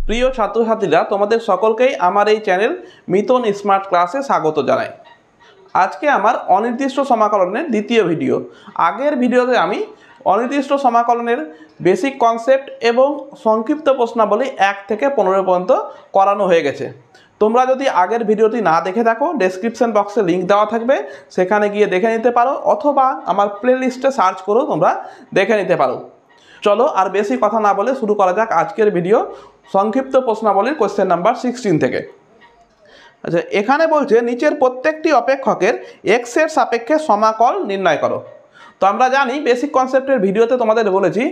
প্রিয় ছাত্রছাত্রীরা, তোমাদের সকলকেই আমার এই চ্যানেল মিতন স্মার্ট ক্লাসে স্বাগত জানাই। আজকে আমার অনির্দিষ্ট সমাকলনের দ্বিতীয় ভিডিও। আগের ভিডিওতে আমি অনির্দিষ্ট সমাকলনের বেসিক কনসেপ্ট এবং সংক্ষিপ্ত প্রশ্নাবলী 1 থেকে 15 পর্যন্ত করানো হয়ে গেছে। তোমরা যদি আগের ভিডিওটি না দেখে থাকো, ডেসক্রিপশন বক্সে লিঙ্ক দেওয়া থাকবে, সেখানে গিয়ে দেখে নিতে পারো, অথবা আমার প্লেলিস্টে সার্চ করেও তোমরা দেখে নিতে পারো। চলো আর বেশি কথা না বলে শুরু করা যাক আজকের ভিডিও সংক্ষিপ্ত প্রশ্নাবলীর কোশ্চেন নাম্বার 16 থেকে। আচ্ছা, এখানে বলছে নিচের প্রত্যেকটি অপেক্ষকের এক্স এর সাপেক্ষে সমাকল নির্ণয় করো। তো আমরা জানি বেসিক কনসেপ্টের ভিডিওতে তোমাদের বলেছি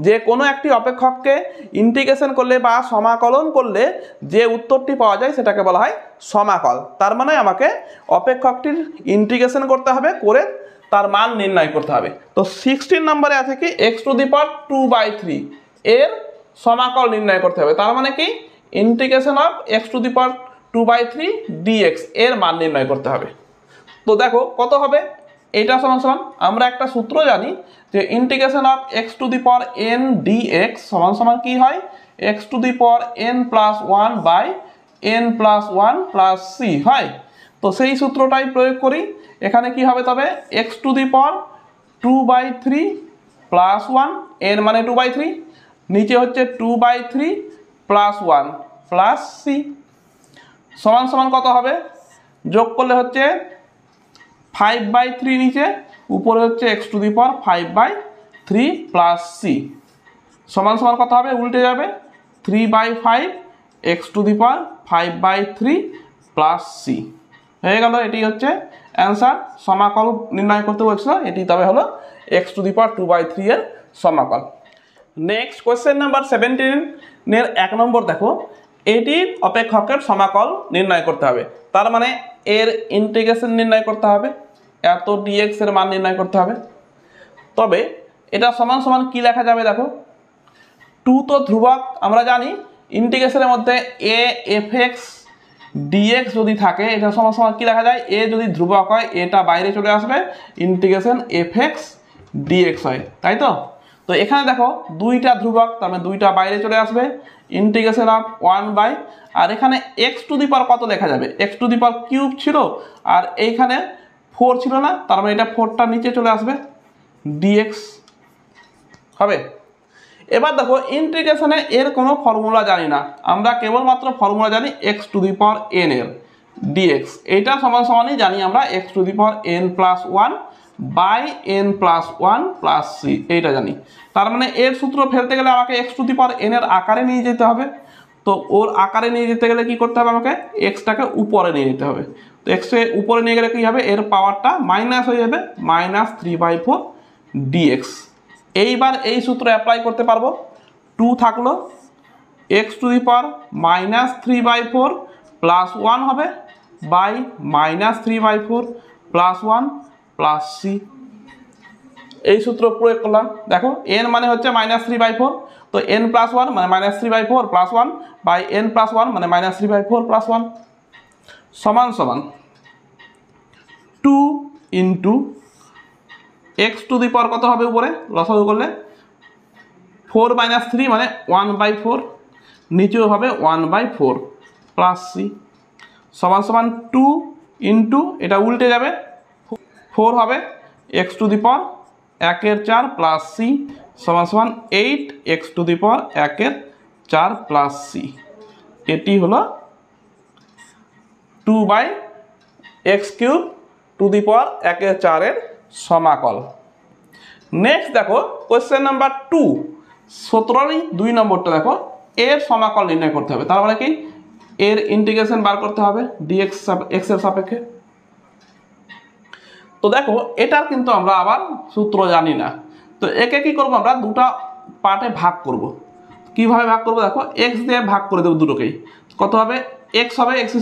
যে কোনো একটি অপেক্ষককে ইন্টিগ্রেশন করলে বা সমাকলন করলে যে উত্তরটি পাওয়া যায় সেটাকে বলা হয় সমাকল। তার মানে আমাকে অপেক্ষকটির ইন্টিগ্রেশন করতে হবে, করে তার মান নির্ণয় করতে হবে। তো 16 নম্বরে আছে কি x⁴ এর সমাকল নির্ণয় করতে হবে। তার মানে কি ইন্টিগ্রেশন অফ x⁴ dx এর মান নির্ণয় করতে হবে। তো দেখো কত হবে, এটা সমান সমান আমরা একটা সূত্র জানি যে ইন্টিগ্রেশন অফ x⁴n dx সমান সমান কি হয়, x⁴n+1/n+1 c হয়। তো সেই সূত্রটাই প্রয়োগ করি। এখানে কি হবে তবে x⁴2/3 +1, n মানে 2/3, নিচে হচ্ছে 2/3 +1 + c সমান সমান কত হবে, যোগ করলে হচ্ছে 5/3 নিচে, উপরে হচ্ছে x⁵5/3 + c সমান সমান কত হবে, উল্টে যাবে 3/5 x⁵5/3 + c হয়ে গেল। এটি হচ্ছে অ্যান্সার। সমাকল নির্ণয় করতে বলছিল, এটি তবে হলো x⁵2/3 এর সমাকল। নেক্সট কোয়েশ্চেন নাম্বার 17 এর 1 নম্বর দেখো, এটির অপেক্ষকের সমাকল নির্ণয় করতে হবে। তার মানে এর ইন্টিগ্রেশন নির্ণয় করতে হবে, এত dx এর মান নির্ণয় করতে হবে। তবে এটা সমান সমান কি লেখা যাবে দেখো, 2 তো ধ্রুবক, আমরা জানি ইন্টিগ্রেশনের মধ্যে a fx dx যদি থাকে এটা সমান সমান কি লেখা যায়, a যদি ধ্রুবক হয় এটা বাইরে চলে আসবে, ইন্টিগ্রেশন fx dx হয়, তাই তো। তো এখানে দেখো দুইটা ধ্রুবক, তার মানে দুইটা বাইরে চলে আসবে, ইন্টিগ্রেশন অফ 1/ আর এখানে x⁴ কত লেখা যাবে, x³ ছিল আর এইখানে 4 ছিল না, তার মানে এটা 4টা নিচে চলে আসবে, dx হবে। এবার দেখো ইন্টিগ্রেশনে এর কোনো ফর্মুলা জানি না, আমরা কেবলমাত্র ফর্মুলা জানি x⁴n এর dx, এইটা সমান সমানই জানি আমরা x⁴n+1/n+1 + c এইটা জানি। তার মানে এর সূত্র ফেলতে গেলে আমাকে x⁴n এর আকারে নিয়ে যেতে হবে। তো ওর আকারে নিয়ে যেতে গেলে কি করতে হবে, আমাকে এক্সটাকে উপরে নিয়ে যেতে হবে। তো এক্সে উপরে নিয়ে গেলে কি হবে, এর পাওয়ারটা মাইনাস হয়ে যাবে, -3/4 dx। এইবার এই সূত্র অ্যাপ্লাই করতে পারবো, 2 থাকলো, x⁻³ +1 হবে বাই -3/4 +1 + c। এই সূত্র প্রয়োগ করলাম। দেখো n মানে হচ্ছে -3/4, তো n+1 মানে -3/4 +1 বাই n+1 মানে -3/4 +1 সমান সমান 2 ইন্টু x⁴ কত হবে উপরে লসাগু করলে 4 - 3 মানে 1/4, নিচেও হবে 1/4 + c সমান সমান 2 ইন্টু এটা উল্টে যাবে 4 হবে x⁴ 1/4 + c সমান সমান 8 x⁴ 1/4 + c। এটি হলো 2/x³ 1/4 এর সমাকল। নেক্সট দেখো কোয়েশ্চেন নাম্বার 2, 17 নম্বরটা দেখো, এর সমাকল নির্ণয় করতে হবে। তার মানে কি এর ইন্টিগ্রেশন বার করতে হবে dx x এর সাপেক্ষে। তো দেখো এটার কিন্তু আমরা আবার সূত্র জানি না, তো একে কি করব, আমরা দুটা পার্টে ভাগ করব। কিভাবে ভাগ করব দেখো, x দিয়ে ভাগ করে দেব দুটোকেই, কত হবে x হবে x²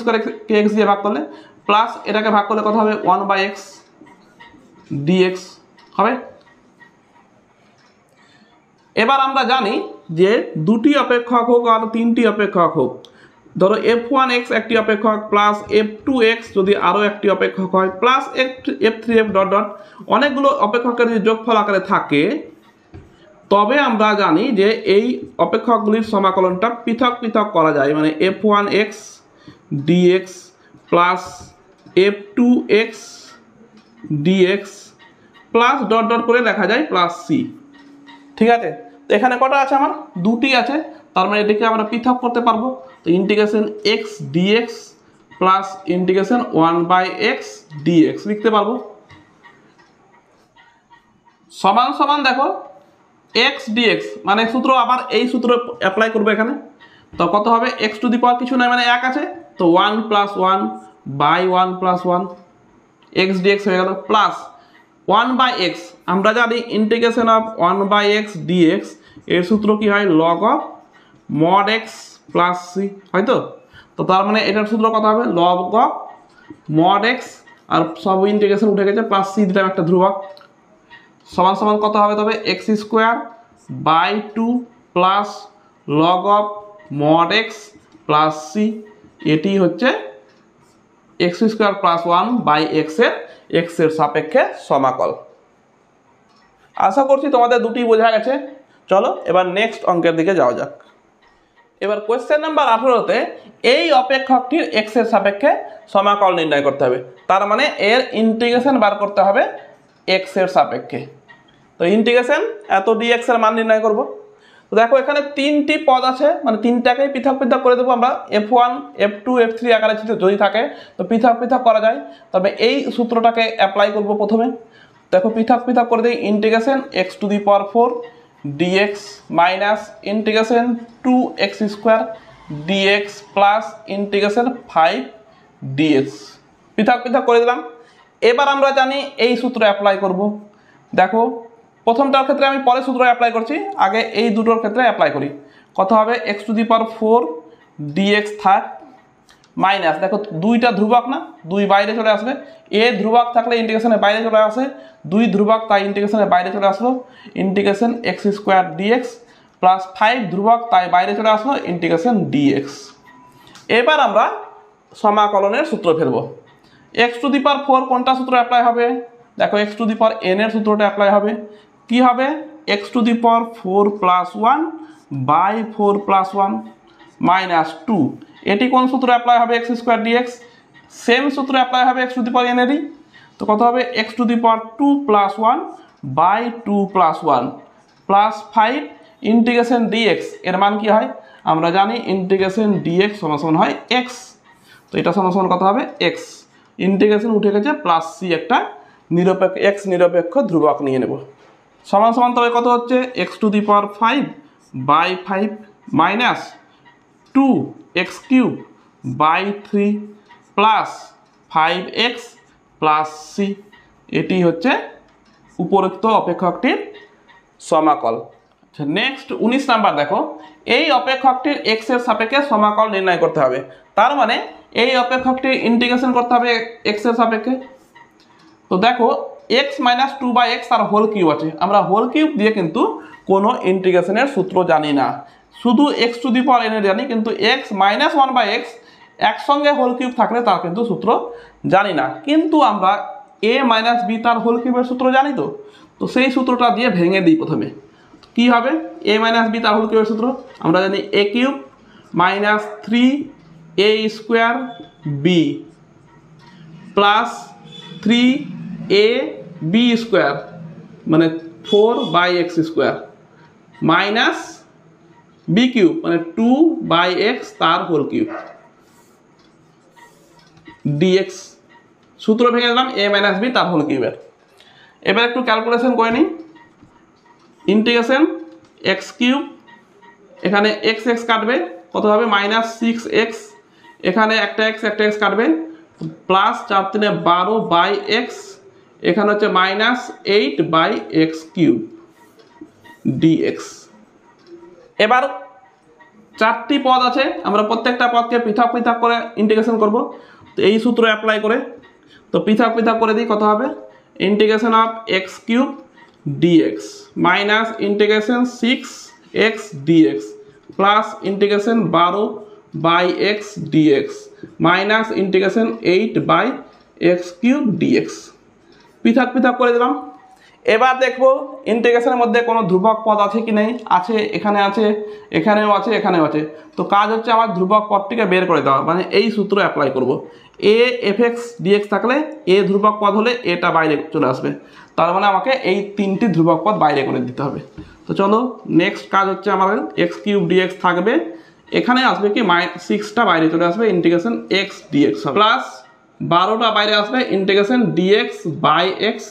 কে x দিয়ে ভাগ করলে, প্লাস এটাকে ভাগ করলে কত হবে 1/x dx হবে। এবার আমরা জানি যে দুটি অপেক্ষক হোক আর তিনটি অপেক্ষক হোক, ধরো f1x একটি অপেক্ষক প্লাস f2x যদি আরও একটি অপেক্ষক হয় প্লাস f3f ... অনেকগুলো অপেক্ষকের যদি যোগফল আকারে থাকে তবে আমরা জানি যে এই অপেক্ষকগুলির সমাকলনটা পৃথক পৃথক করা যায়, মানে f1x dx plus f2x dx plus dot dot করে লেখা যায় প্লাস সি। ঠিক আছে, তো এখানে কটা আছে আমার? দুটি আছে, তার মানে এটাকে আমরা পৃথক করতে পারবো। তো integration x dx plus integration 1/x dx লিখতে পারবো। সমান সমান দেখো x dx, মানে সূত্র আবার এই সূত্র অ্যাপ্লাই করবো এখানে। তো কত হবে? x টু দি পাওয়ার কিছু নয় মানে 1 আছে, তো 1 + 1 বাই 1 + 1 x dx হয়ে গেল, প্লাস 1/x। আমরা জানি ইন্টিগ্রেশন অফ 1/x dx এর সূত্র কি হয়? Log of mod x plus C, হয়তো? তো তার মানে এটার সূত্র কত হবে? লগ অফ mod x, আর সব ইন্টিগ্রেশন উঠে গেছে, প্লাস সি দিলাম একটা ধ্রুবক, সমান সমান কত হবে তবে? x²/2 plus log of mod x plus C, এটি হচ্ছে x² + 1/x এর সাপেক্ষে সমাকল। আশা করছি তোমাদের দুটি বোঝা গেছে। চলো এবার নেক্সট অঙ্কের দিকে যাওয়া যাক। এবার কোয়েশ্চেন নাম্বার 18তে এই অপেক্ষকটির x এর সাপেক্ষে সমাকল নির্ণয় করতে হবে, তার মানে এর ইন্টিগ্রেশন বার করতে হবে x এর সাপেক্ষে। তো ইন্টিগ্রেশন এত dx এর মান নির্ণয় করব। তো দেখো এখানে তিনটি পদ আছে, মানে তিনটাকেই পৃথক পৃথক করে দেবো আমরা। f1 f2 f3 আকারে যদি থাকে তো পৃথক পৃথক করা যায়, তবে এই সূত্রটাকে অ্যাপ্লাই করব প্রথমে। দেখো পৃথক পৃথক করে দিই, integration x⁴ dx minus integration 2x² dx plus integration 5 dx পৃথক পৃথক করে দিলাম। এবার আমরা জানি এই সূত্র অ্যাপ্লাই করব। দেখো প্রথমটার ক্ষেত্রে আমি পরে সূত্র অ্যাপ্লাই করছি, আগে এই দুটোর ক্ষেত্রে অ্যাপ্লাই করি। কত হবে? x⁴ dx থাক মাইনাস, দেখো দুইটা ধ্রুবক না, দুই বাইরে চলে আসবে, এ ধ্রুবক থাকলে ইন্টিগ্রেশনের বাইরে চলে আসে, দুই ধ্রুবক তাই ইন্টিগ্রেশনের বাইরে চলে আসলো, ইন্টিগ্রেশন x² dx প্লাস 5 ধ্রুবক তাই বাইরে চলে আসলো, ইন্টিগ্রেশন dx। এবার আমরা সমাকলনের সূত্র ফেলবো। x⁴ কোনটা সূত্র অ্যাপ্লাই হবে? দেখো x⁴n এর সূত্রটা অ্যাপ্লাই হবে। কি হবে? x⁴ + 1/4 + 1 মাইনাস 2, এটি কোন সূত্র অ্যাপ্লাই হবে? x² dx, সেম সূত্র অ্যাপ্লাই হবে x⁴n এরই। তো কত হবে? x⁴ 2 + 1/2 + 1 প্লাস 5 ইন্টিগ্রেশন dx, এর মান কি হয়? আমরা জানি ইন্টিগ্রেশন dx সমান হয় x, তো এটা সমান কত হবে? x। ইন্টিগ্রেশন উঠে গেছে, প্লাস সি একটা নিরপেক্ষ x নিরপেক্ষ ধ্রুবক নিয়ে নেব। সমান সমান তবে কত হচ্ছে? x⁵/5 minus 2x³/3 plus 5x plus C, এটি হচ্ছে উপরোক্ত অপেক্ষকটির সমাকল। নেক্সট 19 নাম্বার দেখো, এই অপেক্ষকটির x এর সাপেক্ষে সমাকল নির্ণয় করতে হবে, তার মানে এই অপেক্ষকটির ইন্টিগ্রেশন করতে হবে x এর সাপেক্ষে। তো দেখো x - 2/x আর হোল কিউব আছে, আমরা হোল কিউব দিয়ে কিন্তু কোনো ইন্টিগ্রেশনের সূত্র জানি না, শুধু x⁴n এর জানি, কিন্তু x - 1/x একসঙ্গে হোল কিউব থাকলে তার কিন্তু সূত্র জানি না। কিন্তু আমরা a - b তার হোল কিউবের সূত্র জানি, তো সেই সূত্রটা দিয়ে ভেঙে দিই প্রথমে। কি হবে? a - b তার হোল কিউবের সূত্র আমরা জানি a³ - 3a² b plus 3ab² মানে 4/x² মাইনাস b³ মানে 2/x তার হোল কিউব dx। সূত্র ভেঙে দিলাম a - b তার হোল কিউবের। এবার একটু ক্যালকুলেশন করে নিই। ইন্টিগ্রেশন x³ এখানে x কাটবে, কত হবে? -6x, এখানে একটা x কাটবে, প্লাস 4 × 3 = 12/x, এখানে হচ্ছে -8/x³ dx। এবার চারটি পদ আছে, আমরা প্রত্যেকটা পদকে পৃথক পৃথক করে ইন্টিগ্রেশন করব। তো এই সূত্র অ্যাপ্লাই করে তো পৃথক পৃথক করে দিই, কত হবে? Integration of x³ dx minus integration 6x dx plus integration 12/x dx minus integration 8/x³ dx। পৃথক পৃথক করে দিলাম। এবার দেখব ইন্টিগ্রেশনের মধ্যে কোনো ধ্রুবক পদ আছে কি নেই। আছে, এখানে আছে, এখানেও আছে, এখানেও আছে। তো কাজ হচ্ছে আমার ধ্রুবক পদটিকে বের করে দেওয়া, মানে এই সূত্র অ্যাপ্লাই করব। এ এফ এক্স ডিএক্স থাকলে এ ধ্রুবক পদ হলে এটা বাইরে চলে আসবে, তার মানে আমাকে এই তিনটি ধ্রুবক পদ বাইরে করে দিতে হবে। তো চলো নেক্সট কাজ হচ্ছে আমাদের এক্স কিউব ডিএক্স থাকবে, এখানে আসবে কি -6টা বাইরে চলে আসবে, ইন্টিগ্রেশন এক্স ডিএক্স হবে, প্লাস 12টা বাইরে আসবে, ইন্টিগ্রেশন ডিএক্স বাই এক্স,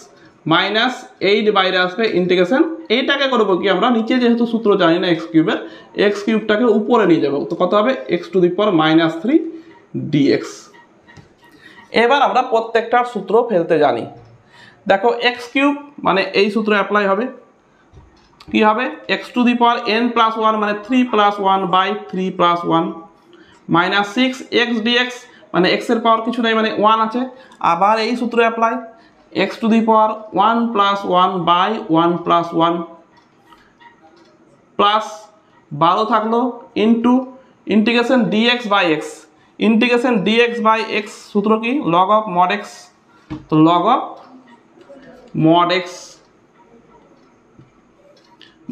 -8 বাইরে আসবে, ইন্টিগ্রেশন এইটাকে করবো কি আমরা নিচে যেহেতু সূত্র জানি না এক্স কিউবের, এক্স কিউবটাকে উপরে নিয়ে যাবো। তো কত হবে x⁻³ dx। এবার আমরা প্রত্যেকটার সূত্র ফেলতে জানি। দেখো এক্স কিউব মানে এই সূত্র অ্যাপ্লাই হবে, কি হবে x⁻n+1 মানে 3+1/3+1 -6 x dx মানে x এর পাওয়ার কিছু নাই মানে 1 আছে, আবার এই সূত্র অ্যাপ্লাই x⁻1+1/1+1 প্লাস 12 থাকলো into integration dx by x, integration dx by x সূত্র কি log of mod x, তো log of mod x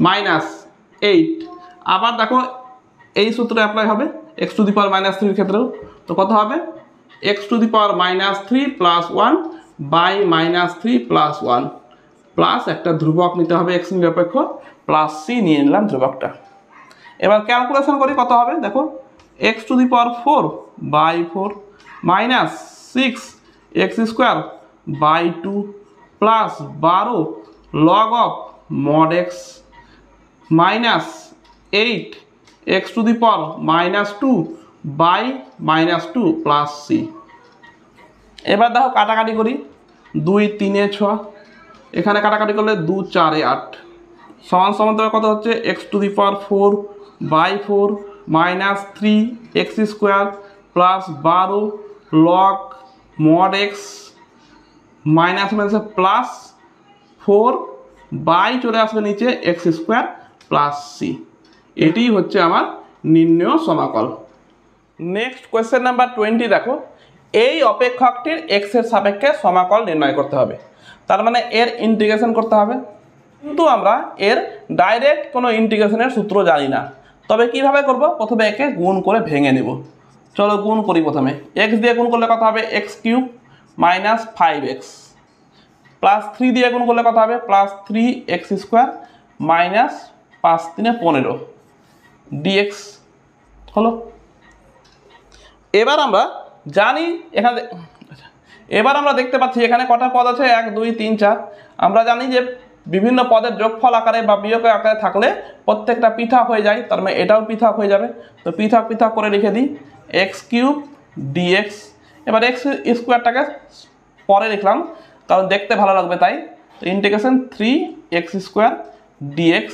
-8, আবার দেখো এই সূত্র অ্যাপ্লাই হবে x⁻³ ক্ষেত্রেও। তো কত হবে x⁻³ + 1 বাই -3+1 প্লাস একটা ধ্রুবক নিতে হবে x নিরপেক্ষ, প্লাস c নিয়ে নিলাম ধ্রুবকটা। এবার ক্যালকুলেশন করি কত হবে, দেখো x⁴/4 -6x² plus 12 log of mod x -8 x⁻² by -2 plus c। এবার দেখো কাটাকাটি করি, 2 3 এ 6, এখানে কাটাকাটি করলে 2 4 এ 8 সমান সমান তবে কত হচ্ছে x⁴/4 -3x² plus 12 log mod x plus 4 by চলে আসবে নিচে x² প্লাস c। এটি হচ্ছে আমার নির্ণেয় সমাকল। নেক্সট কোয়েশ্চেন নাম্বার 20 দেখো, এই অপেক্ষকটির x এর সাপেক্ষে সমাকল নির্ণয় করতে হবে, তার মানে এর ইন্টিগ্রেশন করতে হবে। কিন্তু আমরা এর ডাইরেক্ট কোনো ইন্টিগ্রেশনের সূত্র জানি না, তবে কিভাবে করব, প্রথমে একে গুণ করে ভেঙে নেব। চলো গুণ করি। প্রথমে x দিয়ে গুণ করলে কত হবে x³ -5x, প্লাস 3 দিয়ে গুণ করলে কত হবে +3x² -5 3 15 dx হলো। এবার আমরা জানি এখানে, এবার আমরা দেখতে পাচ্ছি এখানে কটা পদ আছে 1 2 3 4। আমরা জানি যে বিভিন্ন পদের যোগফল আকারে বা বিয়োগ আকারে থাকলে প্রত্যেকটা পৃথক হয়ে যায়, তার মানে এটাও পৃথক হয়ে যাবে। তো পৃথক পৃথক করে লিখে দিই x³ dx। এবার x² পরে লিখলাম কারণ দেখতে ভালো লাগবে তাই। তো integration 3x² dx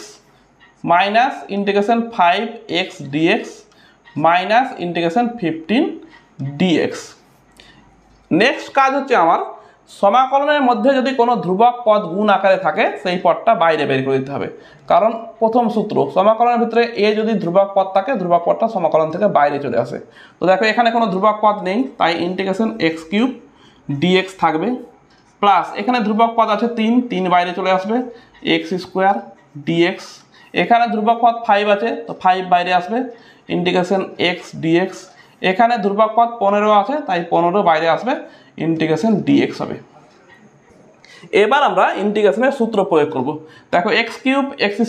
minus integration 5x dx minus integration 15 dx। Next কাজ হচ্ছে আমার সমাকলনের মধ্যে যদি কোনো ধ্রুবক পদ গুণ আকারে থাকে সেই পদটা বাইরে বের করে দিতে হবে, কারণ প্রথম সূত্র সমাকলনের ভিতরে এ যদি ধ্রুবক পদ থাকে ধ্রুবক পদটা সমাকলন থেকে বাইরে চলে আসে। তো দেখো এখানে কোনো ধ্রুবক পদ নেই, তাই ইন্টিগ্রেশন x³ dx থাকবে, প্লাস এখানে ধ্রুবক পদ আছে 3 বাইরে চলে আসবে x² dx। এখানে ধ্রুবক পদ 5 আছে, তো 5 বাইরে আসবে ইন্টিগ্রেশন x dx। এখানে ধ্রুবক পদ 15 আছে, তাই 15 বাইরে আসবে ইন্টিগ্রেশন dx হবে। এবার আমরা ইন্টিগ্রেশনের সূত্র প্রয়োগ করব। দেখো x³ x²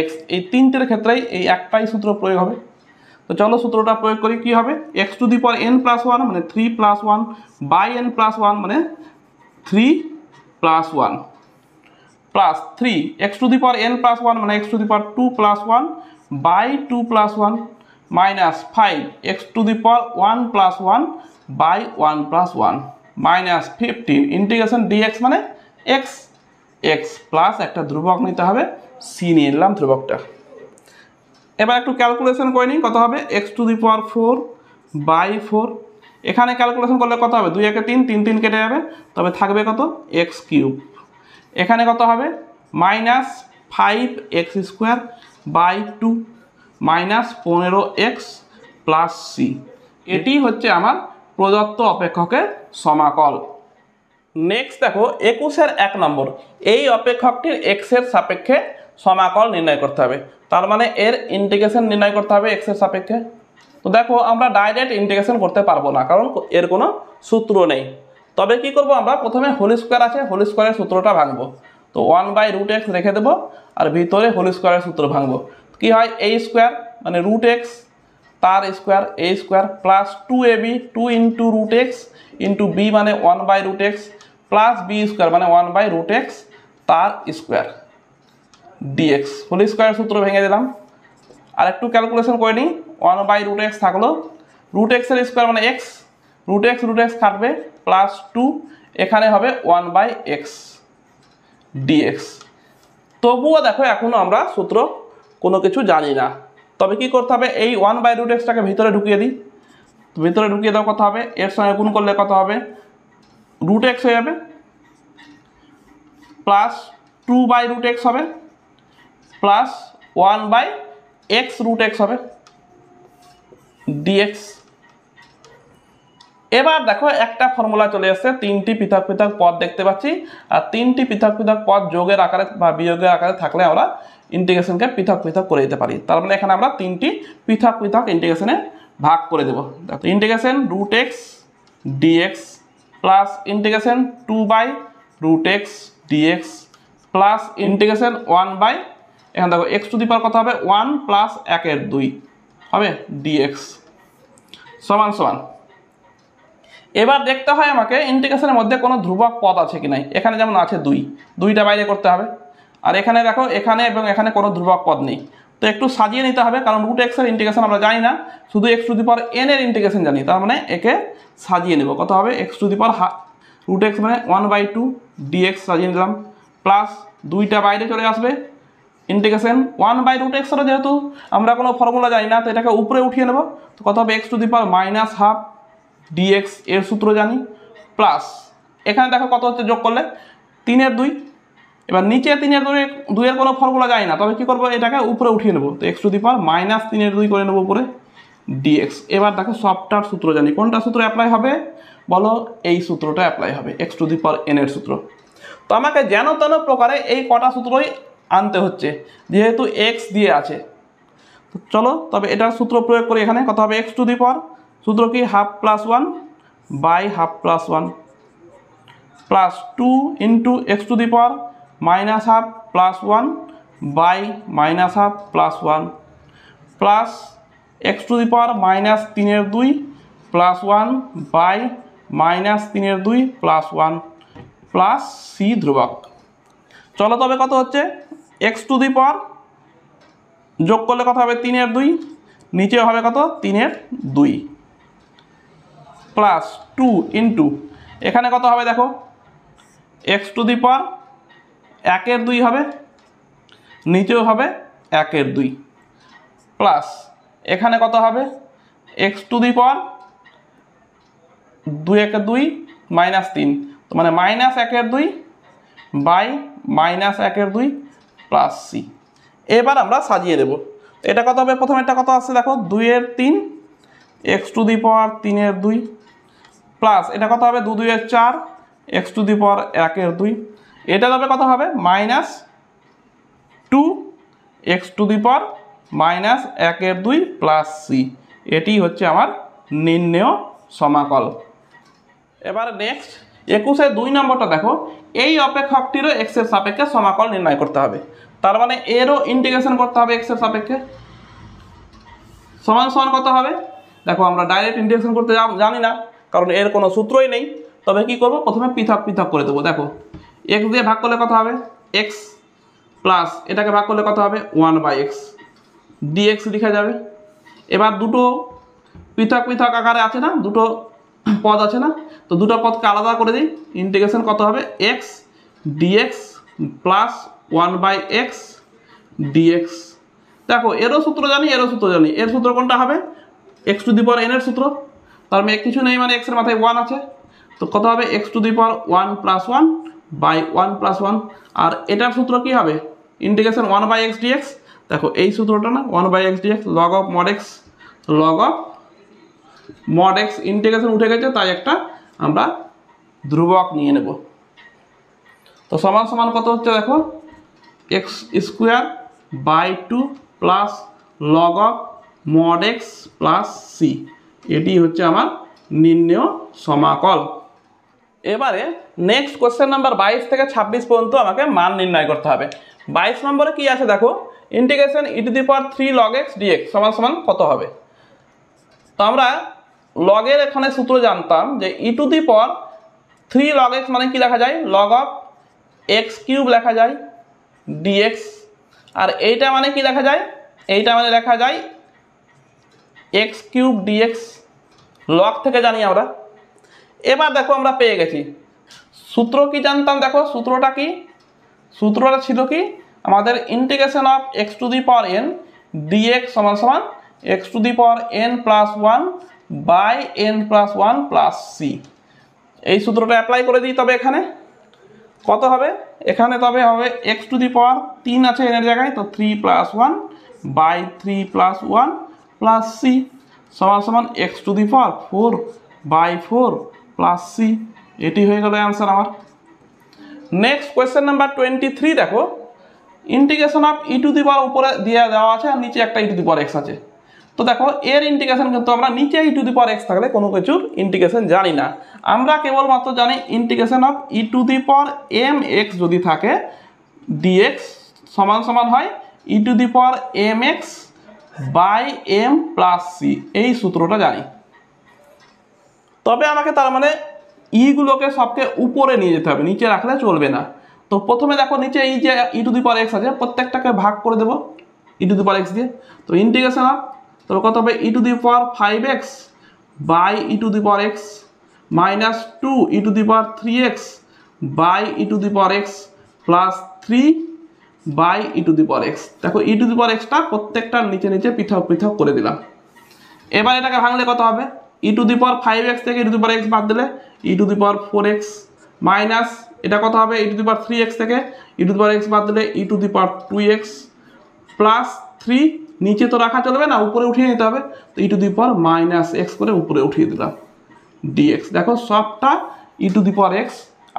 x এই তিনটের ক্ষেত্রেই এই একটাই সূত্র প্রয়োগ হবে। তো চলো সূত্রটা প্রয়োগ করি। কি হবে x⁻n+1 মানে 3+1 বাই n+1 মানে 3+1 প্লাস 3 x⁻n+1 মানে x⁻2+1 by 2+1 minus 5 x⁻1+1 by 1+1 minus 15 integration dx মানে x প্লাস একটা ধ্রুবক নিতে হবে c নিয়ে নিলাম ধ্রুবকটা। এবার একটু ক্যালকুলেশন করে নিই কত হবে x⁴/4। এখানে ক্যালকুলেশন করলে কত হবে 2 1 3 3 3 কেটে যাবে, তবে থাকবে কত x³ এখানে কত হবে -5x²/2 minus 15x plus c। এটি হচ্ছে আমার প্রদত্ত অপেক্ষকের সমাকল। নেক্সট দেখো 21-এর 1 নম্বর, এই অপেক্ষকটির x এর সাপেক্ষে সমাকল নির্ণয় করতে হবে। তার মানে এর ইন্টিগ্রেশন নির্ণয় করতে হবে x এর সাপেক্ষে। তো দেখো আমরা ডাইরেক্ট ইন্টিগ্রেশন করতে পারবো না, কারণ এর কোনো সূত্র নেই। তবে কি করব, আমরা প্রথমে হোল স্কোয়ার আছে, হোল স্কোয়ারের সূত্রটা ভাঙবো। তো 1/√x রেখে দেবো আর ভিতরে হোল স্কোয়ারের সূত্র ভাঙবো। কি হয়, a স্কোয়ার মানে √x তার square a square plus 2ab 2 into √x into b মানে 1/√x প্লাস b স্কোয়ার মানে 1/√x তার স্কোয়ার dx। হোল স্কোয়ারের সূত্র ভেঙে দিলাম। আর একটু ক্যালকুলেশন করে নিই, 1/√x থাকলো, √x এর স্কোয়ার মানে x, √x কাটবে প্লাস 2, এখানে হবে 1/x dx। তবুও দেখো এখনো আমরা সূত্র কোনো কিছু জানি না। তবে কি করতে হবে, এই 1/√xটাকে ভিতরে ঢুকিয়ে দিই। ভিতরে ঢুকিয়ে দাও, কত হবে, এর সঙ্গে গুণ করলে কত হবে, √x হয়ে যাবে প্লাস 2/√x হবে প্লাস 1/x√x হবে dx। এবার দেখো একটা ফর্মুলা চলে আসছে, তিনটি পৃথক পৃথক পদ দেখতে পাচ্ছি, আর তিনটি পৃথক পৃথক পদ যোগের আকারে বা বিয়োগের আকারে থাকলে আমরা ইন্টিগ্রেশনকে পৃথক পৃথক করে দিতে পারি। তার মানে এখানে আমরা তিনটি পৃথক পৃথক ইন্টিগ্রেশনে ভাগ করে দেবো। দেখো integration √x dx plus integration 2/√x dx plus integration 1/ এখানে দেখো x⁴ কত হবে, 1 প্লাস 1/2 হবে dx সমান সমান। এবার দেখতে হয় আমাকে ইন্টিগ্রেশনের মধ্যে কোনো ধ্রুবক পদ আছে কি নাই। এখানে যেমন আছে 2, 2টা বাইরে করতে হবে। আর এখানে দেখো এখানে এবং এখানে কোনো ধ্রুবক পদ নেই। তো একটু সাজিয়ে নিতে হবে, কারণ √x এর ইন্টিগ্রেশন আমরা জানি না, শুধু x⁴n এর ইন্টিগ্রেশন জানি। তার মানে একে সাজিয়ে নেব, কত হবে, x⁴ মানে 1/2 dx সাজিয়ে নিলাম প্লাস 2টা বাইরে চলে আসবে, ইন্টিগ্রেশন 1/√x এর যেহেতু আমরা কোনো ফর্মুলা জানি না, তো এটাকে উপরে উঠিয়ে নেব। তো কত হবে, x⁻½ dx এর সূত্র জানি প্লাস এখানে দেখো কত হচ্ছে যোগ করলে 3/2। এবার নিচে 3/2 এর কোনো ফর্মুলা জানি না, তবে কি করবো, এটাকে উপরে উঠিয়ে নেব। তো x⁻³ করে নেব উপরে dx। এবার দেখো সবটার সূত্র জানি, কোনটা সূত্র অ্যাপ্লাই হবে বলো, এই সূত্রটা অ্যাপ্লাই হবে, x⁻n এর সূত্র। তো আমাকে যেন তেন প্রকারে এই কটা সূত্রই আনতে হচ্ছে, যেহেতু x দিয়ে আছে। তো চলো তবে এটার সূত্র প্রয়োগ করি। এখানে কত হবে, x⁻, সূত্র কি, ½ + 1/½ plus 2 into x⁻² + 1/−½ + 1 plus x⁻³ plus 1/−3² plus 1 plus c ধ্রুবক। চলো তবে কত হচ্ছে, x⁻, যোগ করলে কত হবে, 3/2, নিচে হবে কত, 3/2 প্লাস 2 ইন্টু এখানে কত হবে দেখো, x⁻, 1/2 হবে, নিচেও হবে 1/2 প্লাস এখানে কত হবে, x⁻, 2/2 -3, তো মানে -1/2 প্লাস c। এবার আমরা সাজিয়ে দেব। এটা কত হবে, প্রথমে এটা কত আসছে দেখো, 2/3 x⁻3/2 প্লাস এটা কত হবে, 2×2=4 x⁻1/2, এটা তবে কত হবে, -2 x⁻1/2 প্লাস c। এটি হচ্ছে আমার নির্ণেয় সমাকল। এবার নেক্সট 21-এর 2 নম্বরটা দেখো, এই অপেক্ষকটিরও x এর সাপেক্ষে সমাকল নির্ণয় করতে হবে। তার মানে এরও ইন্টিগ্রেশন করতে হবে x এর সাপেক্ষে। সমান সমান কত হবে, দেখো আমরা ডাইরেক্ট ইন্টিগ্রেশন করতে জানি না, কারণ এর কোনো সূত্রই নেই। তবে কি করব, প্রথমে পৃথক পৃথক করে দেবো। দেখো x দিয়ে ভাগ করলে কত হবে, x প্লাস এটাকে ভাগ করলে কত হবে, 1/x dx লিখা যাবে। এবার দুটো পৃথক পৃথক আকারে আছে না, দুটো পদ আছে না, তো দুটো পদকে আলাদা করে দিই। ইন্টিগ্রেশন কত হবে, x dx plus 1/x dx। দেখো এরও সূত্র জানি, এরও সূত্র জানি। এর সূত্র কোনটা হবে, x⁻n এর সূত্র। তার মানে কিছু নেই, মানে x এর মাথায় 1 আছে, তো কত হবে, x⁻1 + 1/1 + 1। আর এটার সূত্র কি হবে, ইন্টিগ্রেশন 1/x dx। দেখো এই সূত্রটা না, 1/x dx log of mod x, integration উঠে গেছে, তাই একটা আমরা ধ্রুবক নিয়ে নেব। তো সমান সমান কত হচ্ছে দেখো, x square by 2 plus log of mod x plus C, এটি হচ্ছে আমার নির্ণেয় সমাকল। এবারে নেক্সট কোশ্চেন নাম্বার 22 থেকে 26 পর্যন্ত আমাকে মান নির্ণয় করতে হবে। 22 নম্বরে কি আছে দেখো, integration e3 log x dx সমান সমান কত হবে। তো আমরা লগের এখানে সূত্র জানতাম যে e3 log x মানে কি লেখা যায়, log অফ x কিউব লেখা যায় dx, আর এইটা মানে কি লেখা যায়, এইটা মানে লেখা যায় x কিউব dx, লগ থেকে জানি আমরা। এবার দেখো আমরা পেয়ে গেছি, সূত্র কি জানতাম দেখো, সূত্রটা কি, সূত্রটা ছিল কি আমাদের ইন্টিগ্রেশন অফ x⁴n dx সমান সমান x⁴n plus 1 by n plus 1 plus C. এই সূত্রটা অ্যাপ্লাই করে দিই। তবে এখানে কত হবে, এখানে তবে হবে x⁴ আছে n এর জায়গায়, তো 3 plus 1 by 3 plus 1 plus C সমান সমান x⁴ বাই 4 প্লাস সি, এটি হয়ে গেল অ্যান্সার আমার। নেক্সট কোয়েশ্চেন নাম্বার 23 দেখো, ইন্টিগ্রেশন অফ উপরে দিয়ে দেওয়া আছে আর নিচে একটা ex আছে। তো দেখো এর ইন্টিগ্রেশন কিন্তু আমরা নিচে ex থাকলে কোনো কিছুর ইন্টিগ্রেশন জানি না, আমরা কেবলমাত্র জানি ইন্টিগ্রেশন অফ mx যদি থাকে dx সমান সমান হয় emx by m plus C, এই সূত্রটা জানি। তবে আমাকে তার মানে ইগুলোকে সবকে উপরে নিয়ে যেতে হবে, নিচে রাখলে চলবে না। তো প্রথমে দেখো নিচে এই যে ex আছে প্রত্যেকটাকে ভাগ করে দেবো ex দিয়ে। তো ইন্টিগ্রেশন অফ, তবে কত হবে e5x by ex minus 2 e3x by ex plus 3 by ex। দেখো exটা প্রত্যেকটার নিচে নিচে পৃথক পৃথক করে দিলাম। এবার এটাকে ভাঙলে কত হবে, e5x থেকে ex বাদ দিলে e4x মাইনাস এটা কত হবে e3x থেকে ex বাদ দিলে e2x প্লাস 3, নিচে তো রাখা চলবে না, উপরে উঠিয়ে নিতে হবে, তো e−x করে উপরে উঠিয়ে দিলাম dx। দেখো সবটা ex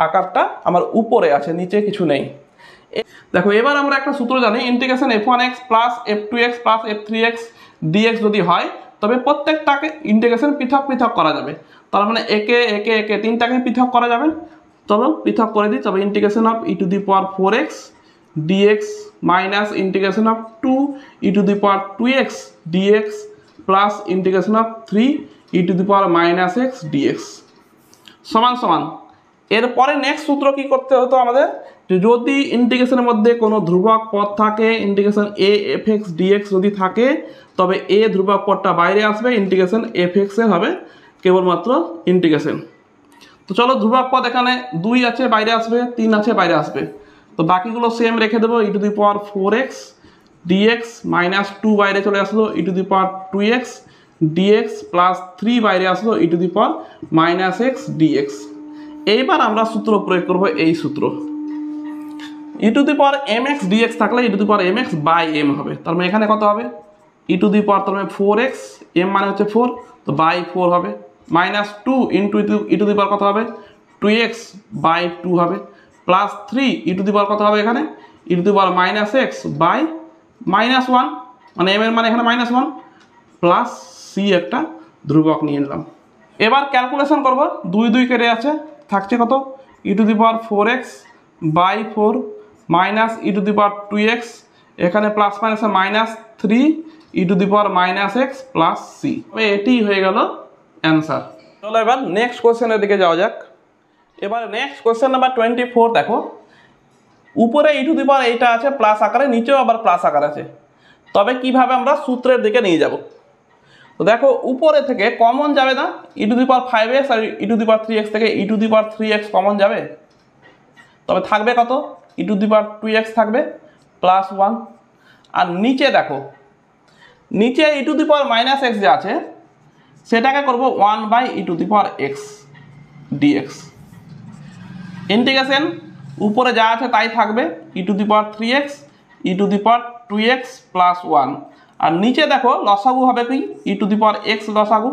আকারটা আমার উপরে আছে, নিচে কিছু নেই। দেখো এবার আমরা একটা সূত্র জানি, integration f1x plus f2x plus f3x dx যদি হয় তবে প্রত্যেকটাকে ইন্টিগ্রেশন পৃথক পৃথক করা যাবে, তার মানে একে একে একে তিনটাকে পৃথক করা যাবে। চলো পৃথক করে দিই। তবে integration of e4x dx minus integration of 2 e2x dx plus integration of 3 e−x dx সমান সমান। এরপরে নেক্সট সূত্র কি করতে হতো আমাদের, যদি ইন্টিগ্রেশনের মধ্যে কোনো ধ্রুবক পদ থাকে, ইন্টিগ্রেশন a fx dx যদি থাকে তবে a ধ্রুবক পদটা বাইরে আসবে, ইন্টিগ্রেশন fx এর হবে কেবলমাত্র ইন্টিগ্রেশন। তো চলো ধ্রুবক পদ এখানে 2 আছে বাইরে আসবে, 3 আছে বাইরে আসবে, তো বাকিগুলো সেম রেখে দেবো। e4x dx মাইনাস 2 বাইরে চলে আসলো e2x dx প্লাস 3 বাইরে আসলো e−x dx। এইবার আমরা সূত্র প্রয়োগ করব, এই সূত্র emx dx থাকলে emx বাই m হবে, তার মানে এখানে কত হবে e4x, m মানে হচ্ছে 4, তো বাই 4 হবে, মাইনাস 2 ইন্টু কত হবে 2x বাই 2 হবে, প্লাস 3 কত হবে এখানে e−x বাই -1, মানে m এর মানে এখানে -1 প্লাস সি একটা ধ্রুবক নিয়ে নিলাম। এবার ক্যালকুলেশন করব, 2 কেটে আছে, থাকছে কত e4x বাই 4 মাইনাস e2x, এখানে প্লাস মাইনাসে মাইনাস 3 e−x প্লাস সি, এটি হয়ে গেল অ্যান্সার। চলো এবার নেক্সট কোশ্চেনের দিকে যাওয়া যাক। এবার নেক্সট কোশ্চেন নাম্বার 24 দেখো, উপরে এইটা আছে প্লাস আকারে, নিচেও আবার প্লাস আকার আছে, তবে কিভাবে আমরা সূত্রের দিকে নিয়ে যাব। তো দেখো উপরে থেকে কমন যাবে না, e5x আর e3x থেকে e3x কমন যাবে, তবে থাকবে কত e2x থাকবে প্লাস 1, আর নিচে দেখো নিচে e−x যে আছে সেটাকে করব 1 বাই e2x dx। ইন্টিগ্রেশন উপরে যা আছে তাই থাকবে e3x e2x প্লাস 1, আর নিচে দেখো লসাগু হবে কি e2x লসাগু,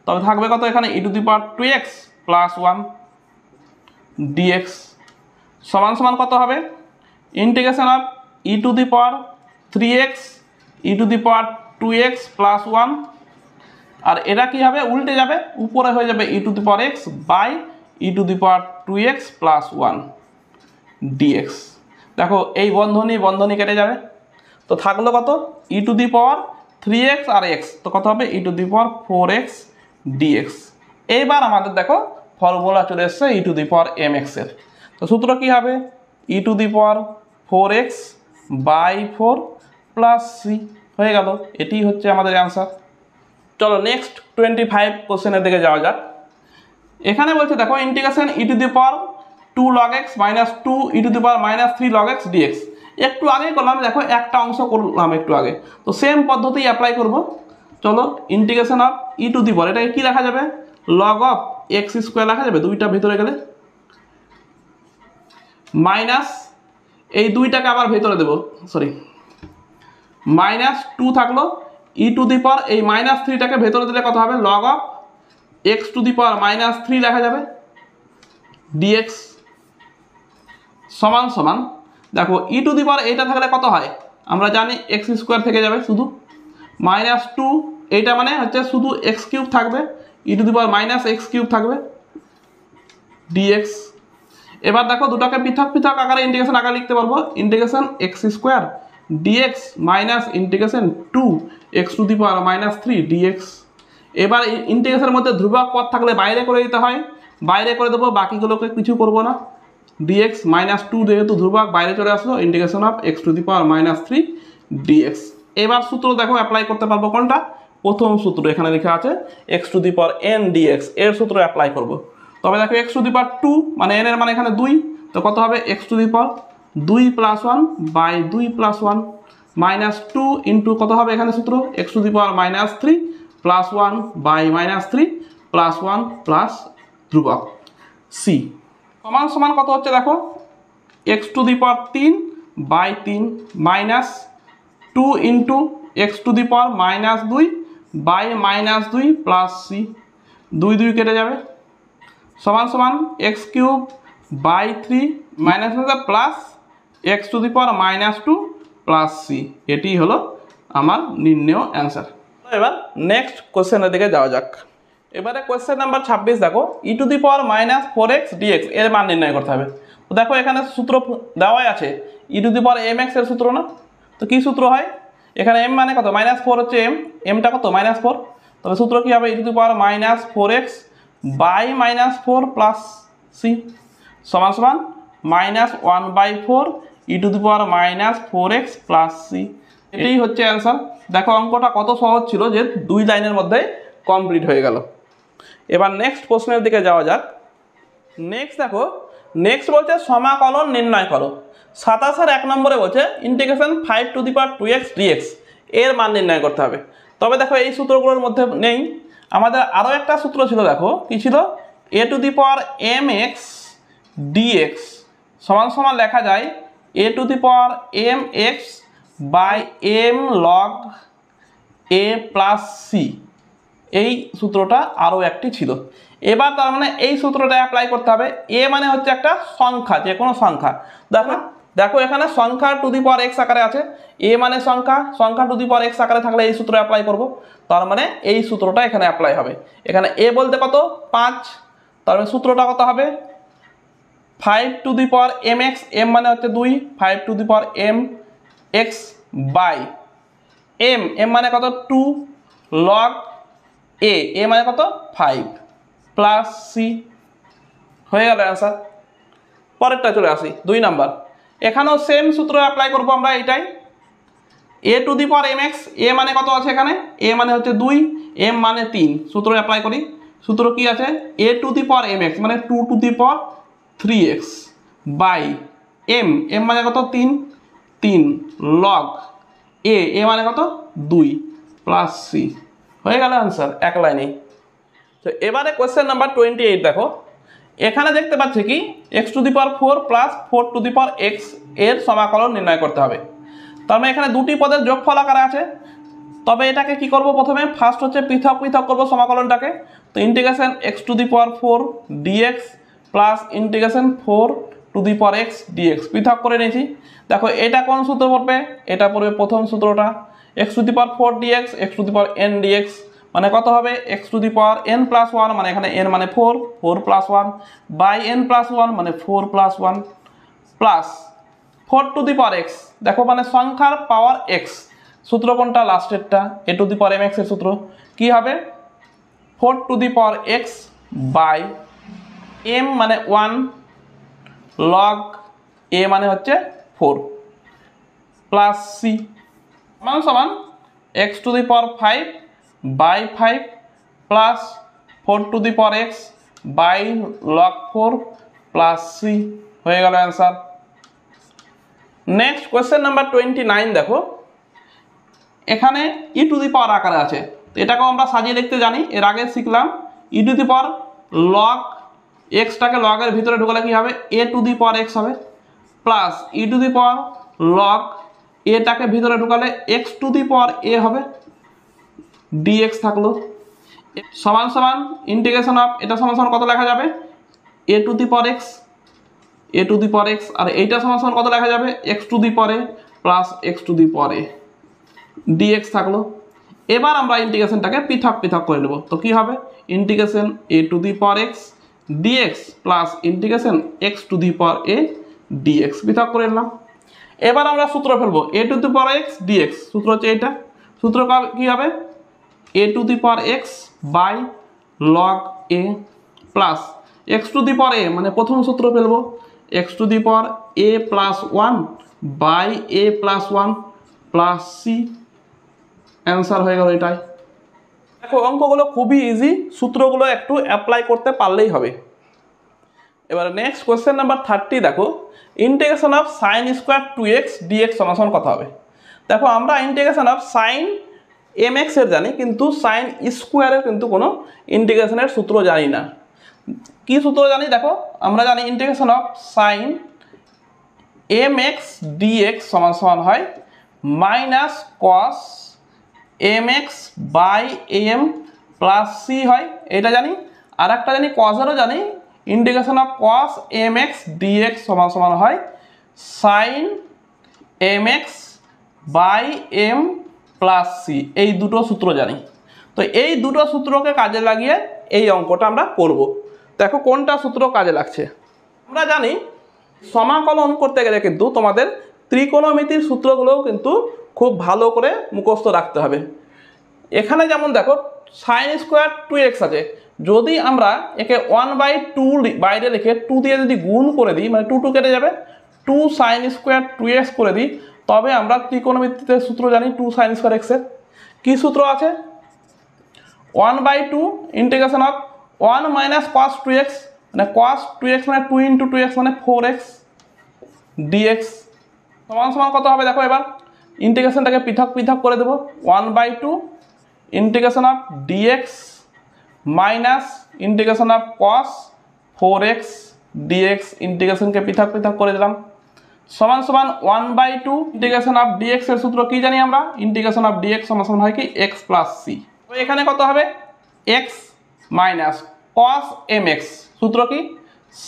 তবে থাকবে কত এখানে e2x প্লাস 1। ডিএক্স সমান সমান কত হবে integration of e to the power 3x e to the power 2x plus 1 আর এটা কি হবে উল্টে যাবে উপরে হয়ে যাবে e to the power x by e to the power 2x plus 1 dx. দেখো এই বন্ধনী কেটে যাবে তো থাকলো কত ই to the power 3x R x তো কত হবে e to the power 4x dx. এইবার আমাদের দেখো ফর্মুলা চলে এসছে ই টু দি পাওয়ার mx এর তো সূত্র কি হবে e to the power 4x by 4 plus C হয়ে গেল এটি হচ্ছে আমাদের অ্যান্সার। চলো নেক্সট 25 কোশ্চেনের দিকে যাওয়া যাক। এখানে বলছে দেখো integration e to the power 2 log x minus 2 e to the power minus 3 log x dx. একটু আগে করলাম দেখো একটা অংশ করলাম একটু আগে তো সেম পদ্ধতি অ্যাপ্লাই করব। চলো integration of e to the power এটাকে কি লেখা যাবে log অফ x স্কোয়ার লেখা যাবে দুইটা ভিতরে গেলে মাইনাস এই দুইটাকে আবার ভেতরে দেব সরি মাইনাস 2 থাকলো ই টু দি পাওয়ার এই মাইনাস 3টাকে ভেতরে দিলে কত হবে log of x to the power minus 3 লেখা যাবে ডিএক্স সমান সমান দেখো ই টু দি পাওয়ার এইটা থাকলে কত হয় আমরা জানি এক্স স্কোয়ার থেকে যাবে শুধু মাইনাস 2 এইটা মানে হচ্ছে শুধু এক্স কিউব থাকবে e to the power minus x cube dx ডিএক্স। এবার দেখো দুটাকে পৃথক পৃথক আকারে ইন্টিগ্রেশন আকারে লিখতে পারবো integration x square dx minus integration 2 x to the power minus 3 dx. এবার ইন্টিগ্রেশনের মধ্যে ধ্রুবক পদ থাকলে বাইরে করে দিতে হয় বাইরে করে দেবো বাকিগুলোকে কিছু করবো না ডিএক্স মাইনাস 2 যেহেতু ধ্রুবক বাইরে চলে আসলো integration of x to the power minus 3 dx. এবার সূত্র দেখো অ্যাপ্লাই করতে পারবো কোনটা প্রথম সূত্র এখানে লেখা আছে x to the power n dx এর সূত্র অ্যাপ্লাই করবো। তবে দেখো এক্স টু দি পাওয়ার 2 মানে এন এর মানে এখানে 2 তো কত হবে x to the power 2 plus 1 by 2 plus 1 minus 2 into কত হবে এখানে সূত্র x to the power minus 3 plus 1 by minus 3 plus 1 plus ধ্রুবক সি সমান সমান কত হচ্ছে দেখো x to the power 3 by 3 minus 2 into x to the power minus 2 by minus 2 plus C 2 2 কেটে যাবে সমান সমান x cube by 3 minus plus x to the power minus 2 plus C এটি হলো আমার নির্ণেয় অ্যান্সার। এবার নেক্সট কোশ্চেনের দিকে যাওয়া যাক। এবারে কোশ্চেন নাম্বার 26 দেখো e to the power minus 4x dx এর মান নির্ণয় করতে হবে। তো দেখো এখানে সূত্র দেওয়াই আছে e to the power m x এর সূত্র না তো কি সূত্র হয় এখানে এম মানে কত মাইনাস 4 হচ্ছে এমটা কত মাইনাস 4 তবে সূত্র কি হবে e to the power minus 4x by minus 4 plus C সমান সমান minus 1/4 e to the power minus 4x plus C এটাই হচ্ছে অ্যান্সার। দেখো অঙ্কটা কত সহজ ছিল যে 2 লাইনের মধ্যে কমপ্লিট হয়ে গেল। এবার নেক্সট প্রশ্নের দিকে যাওয়া যাক। নেক্সট বলছে সমাকলন নির্ণয় করো 27 1 নম্বরে বলছে integration 5 to the power 2x dx এর মান নির্ণয় করতে হবে। তবে দেখো এই সূত্রগুলোর মধ্যে নেই আমাদের আরও একটা সূত্র ছিল দেখো কি ছিল a to the power m x dx সমান সমান লেখা যায় a to the power m x by m log a plus C এই সূত্রটা আরও একটি ছিল। এবার তার মানে এই সূত্রটা অ্যাপ্লাই করতে হবে এ মানে হচ্ছে একটা সংখ্যা যে কোনো সংখ্যা দেখো এখানে সংখ্যা টু দি পাওয়ার এক্স আকারে আছে এ মানে সংখ্যা টু দি পাওয়ার এক্স আকারে থাকলে এই সূত্র অ্যাপ্লাই করব তার মানে এই সূত্রটা এখানে অ্যাপ্লাই হবে। এখানে এ বলতে কত 5 তার মানে সূত্রটা কত হবে 5 to the power m x m মানে হচ্ছে 2 5 to the power m x by m মানে কত 2 লগ এ মানে কত 5 প্লাস সি হয়ে গেল অ্যান্সার। পরেরটা চলে আসি 2 নাম্বার এখানেও সেম সূত্র অ্যাপ্লাই করব আমরা এটাই a to the power m x a মানে কত আছে এখানে এ মানে হচ্ছে 2 এম মানে 3 সূত্র অ্যাপ্লাই করি সূত্র কি আছে a to the power m x মানে 2 to the power 3x by m মানে কত 3 লগ এ মানে কত 2 প্লাস সি হয়ে গেল অ্যান্সার এক লাইনে। তো এবারে কোয়েশ্চেন নাম্বার 28 দেখো এখানে দেখতে পাচ্ছি কি x to the power 4 plus 4 to the power x এর সমাকলন নির্ণয় করতে হবে। তার মানে এখানে দুটি পদের যোগফল আকারে আছে তবে এটাকে কি করব প্রথমে ফার্স্ট হচ্ছে পৃথক করব সমাকলনটাকে তো integration x to the power 4 dx plus integration 4 to the power x dx পৃথক করে নিয়েছি। দেখো এটা কোন সূত্র পড়বে, এটা পড়বে প্রথম সূত্রটা, x to the power 4 dx x to the power n dx মানে কত হবে, x to the power n plus 1 মানে এখানে এন মানে 4, 4 প্লাস 1 বাই এন প্লাস 1 মানে 4 plus 1 plus 4 to the power x, দেখো মানে সংখ্যার পাওয়ার এক্স, সূত্র কোনটা লাস্টেরটা, a to the power m x এর সূত্র কি হবে 4 to the power x by m মানে 1 লগ এ মানে হচ্ছে 4 প্লাস সি সমান সমান x to the power 5 by 5 plus 4 to the power x by log 4 plus C হয়ে গেল অ্যান্সার। নেক্সট কোয়েশ্চেন নাম্বার 29 দেখো, এখানে ই টু দি পাওয়ার আকারে আছে, এটাকেও আমরা সাজিয়ে লিখতে জানি, এর আগে শিখলাম ই টু দি পাওয়ার লগ এক্সটাকে লগের ভিতরে ঢুকালে কি হবে a to the power x হবে plus E to the power log এটাকে ভিতরে ঢুকালে এক্স টু দি পাওয়ার এ হবে ডিএক্স থাকলো সমান সমান ইন্টিগ্রেশন অফ এটা সমান সমান কত লেখা যাবে a to the power x, a to the power x, আর এইটা সমান সমান কত লেখা যাবে x to the power a plus x to the power a dx থাকলো। এবার আমরা ইন্টিগ্রেশনটাকে পৃথক পৃথক করে নেব, তো কি হবে integration a to the power x dx plus integration x to the power a dx পৃথক করে নিলাম। এবার আমরা সূত্র ফেলবো a to the power x dx, সূত্র হচ্ছে এটা, সূত্র কি হবে a to the power x by log a plus x to the power a মানে প্রথম সূত্র ফেলবো x to the power a plus 1 by a plus 1 plus C answer হয়ে গেল এটাই। দেখো অঙ্কগুলো খুবই ইজি, সূত্রগুলো একটু অ্যাপ্লাই করতে পারলেই হবে। এবার নেক্সট কোয়েশ্চেন নাম্বার 30 দেখো, integration of sine square 2x dx সমান কত হবে। দেখো আমরা integration of sine m x এর জানি, কিন্তু সাইন স্কোয়ারের কিন্তু কোনো ইন্টিগ্রেশনের সূত্র জানি না। কি সূত্র জানি দেখো, আমরা জানি integration of sine m x dx সমান সমান হয় minus cos m x by m plus c হয়, এটা জানি। আর একটা জানি কজেরও জানি, integration of cos m x dx সমান সমান হয় sine m x by m plus C, এই দুটো সূত্র জানি। তো এই দুটো সূত্রকে কাজে লাগিয়ে এই অঙ্কটা আমরা করব। দেখো কোনটা সূত্র কাজে লাগছে। আমরা জানি সমাকলন করতে গেলে কিন্তু তোমাদের ত্রিকোণমিতির সূত্রগুলোও কিন্তু খুব ভালো করে মুখস্থ রাখতে হবে। এখানে যেমন দেখো সাইন স্কোয়ার 2x আছে, যদি আমরা একে 1/2 বাইরে রেখে 2 দিয়ে যদি গুণ করে দিই মানে 2 কেটে যাবে, 2 সাইন স্কোয়ার 2x করে দিই, তবে আমরা ত্রিকোণমিতিতে সূত্র জানি 2 সাইন স্কোয়ার x এর কি সূত্র আছে 1/2 integration of 1 minus cos 2x মানে cos 2x মানে 2 ইন্টু 2x মানে 4x dx সমান সমান কত হবে দেখো, এবার ইন্টিগ্রেশনটাকে পৃথক পৃথক করে দেবো 1/2 integration of dx minus integration of cos 4x dx ইন্টিগ্রেশনকে পৃথক পৃথক করে দিলাম সমান সমান 1/2 ইন্টিগ্রেশন অফ dx এর সূত্র কি জানি আমরা, ইন্টিগ্রেশন অফ dx সমান সমান হয় কি x প্লাস c। তো এখানে কত হবে x মাইনাস cos mx, সূত্র কি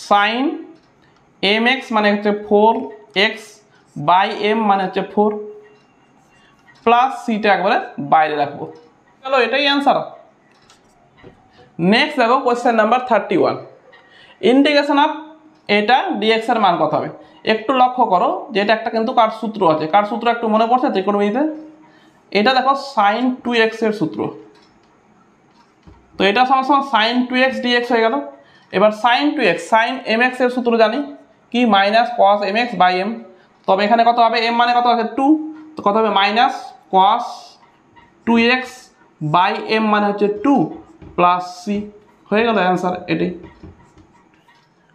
sin mx মানে হচ্ছে 4x বাই m মানে হচ্ছে 4 প্লাস সিটা একবারে বাইরে রাখবো। চলো এটাই অ্যান্সার। নেক্সট দেখো কোয়েশ্চেন নাম্বার 31, ইন্টিগ্রেশন অফ এটা dx এর মান কত হবে। একটু লক্ষ্য করো যে এটা একটা কিন্তু কার সূত্র আছে, কার সূত্র একটু মনে পড়ছে ত্রিকোণমিতিতে, এটা দেখো sin 2x এর সূত্র, তো এটা সমান সমান sin 2x dx হয়ে গেল। এবার sin 2x sin mx এর সূত্র জানি কি minus cos mx by m, তবে এখানে কত হবে m মানে কত আছে 2, তো কত হবে minus cos 2x by m মানে হচ্ছে 2 প্লাস c হয়ে গেল অ্যান্সার এটাই।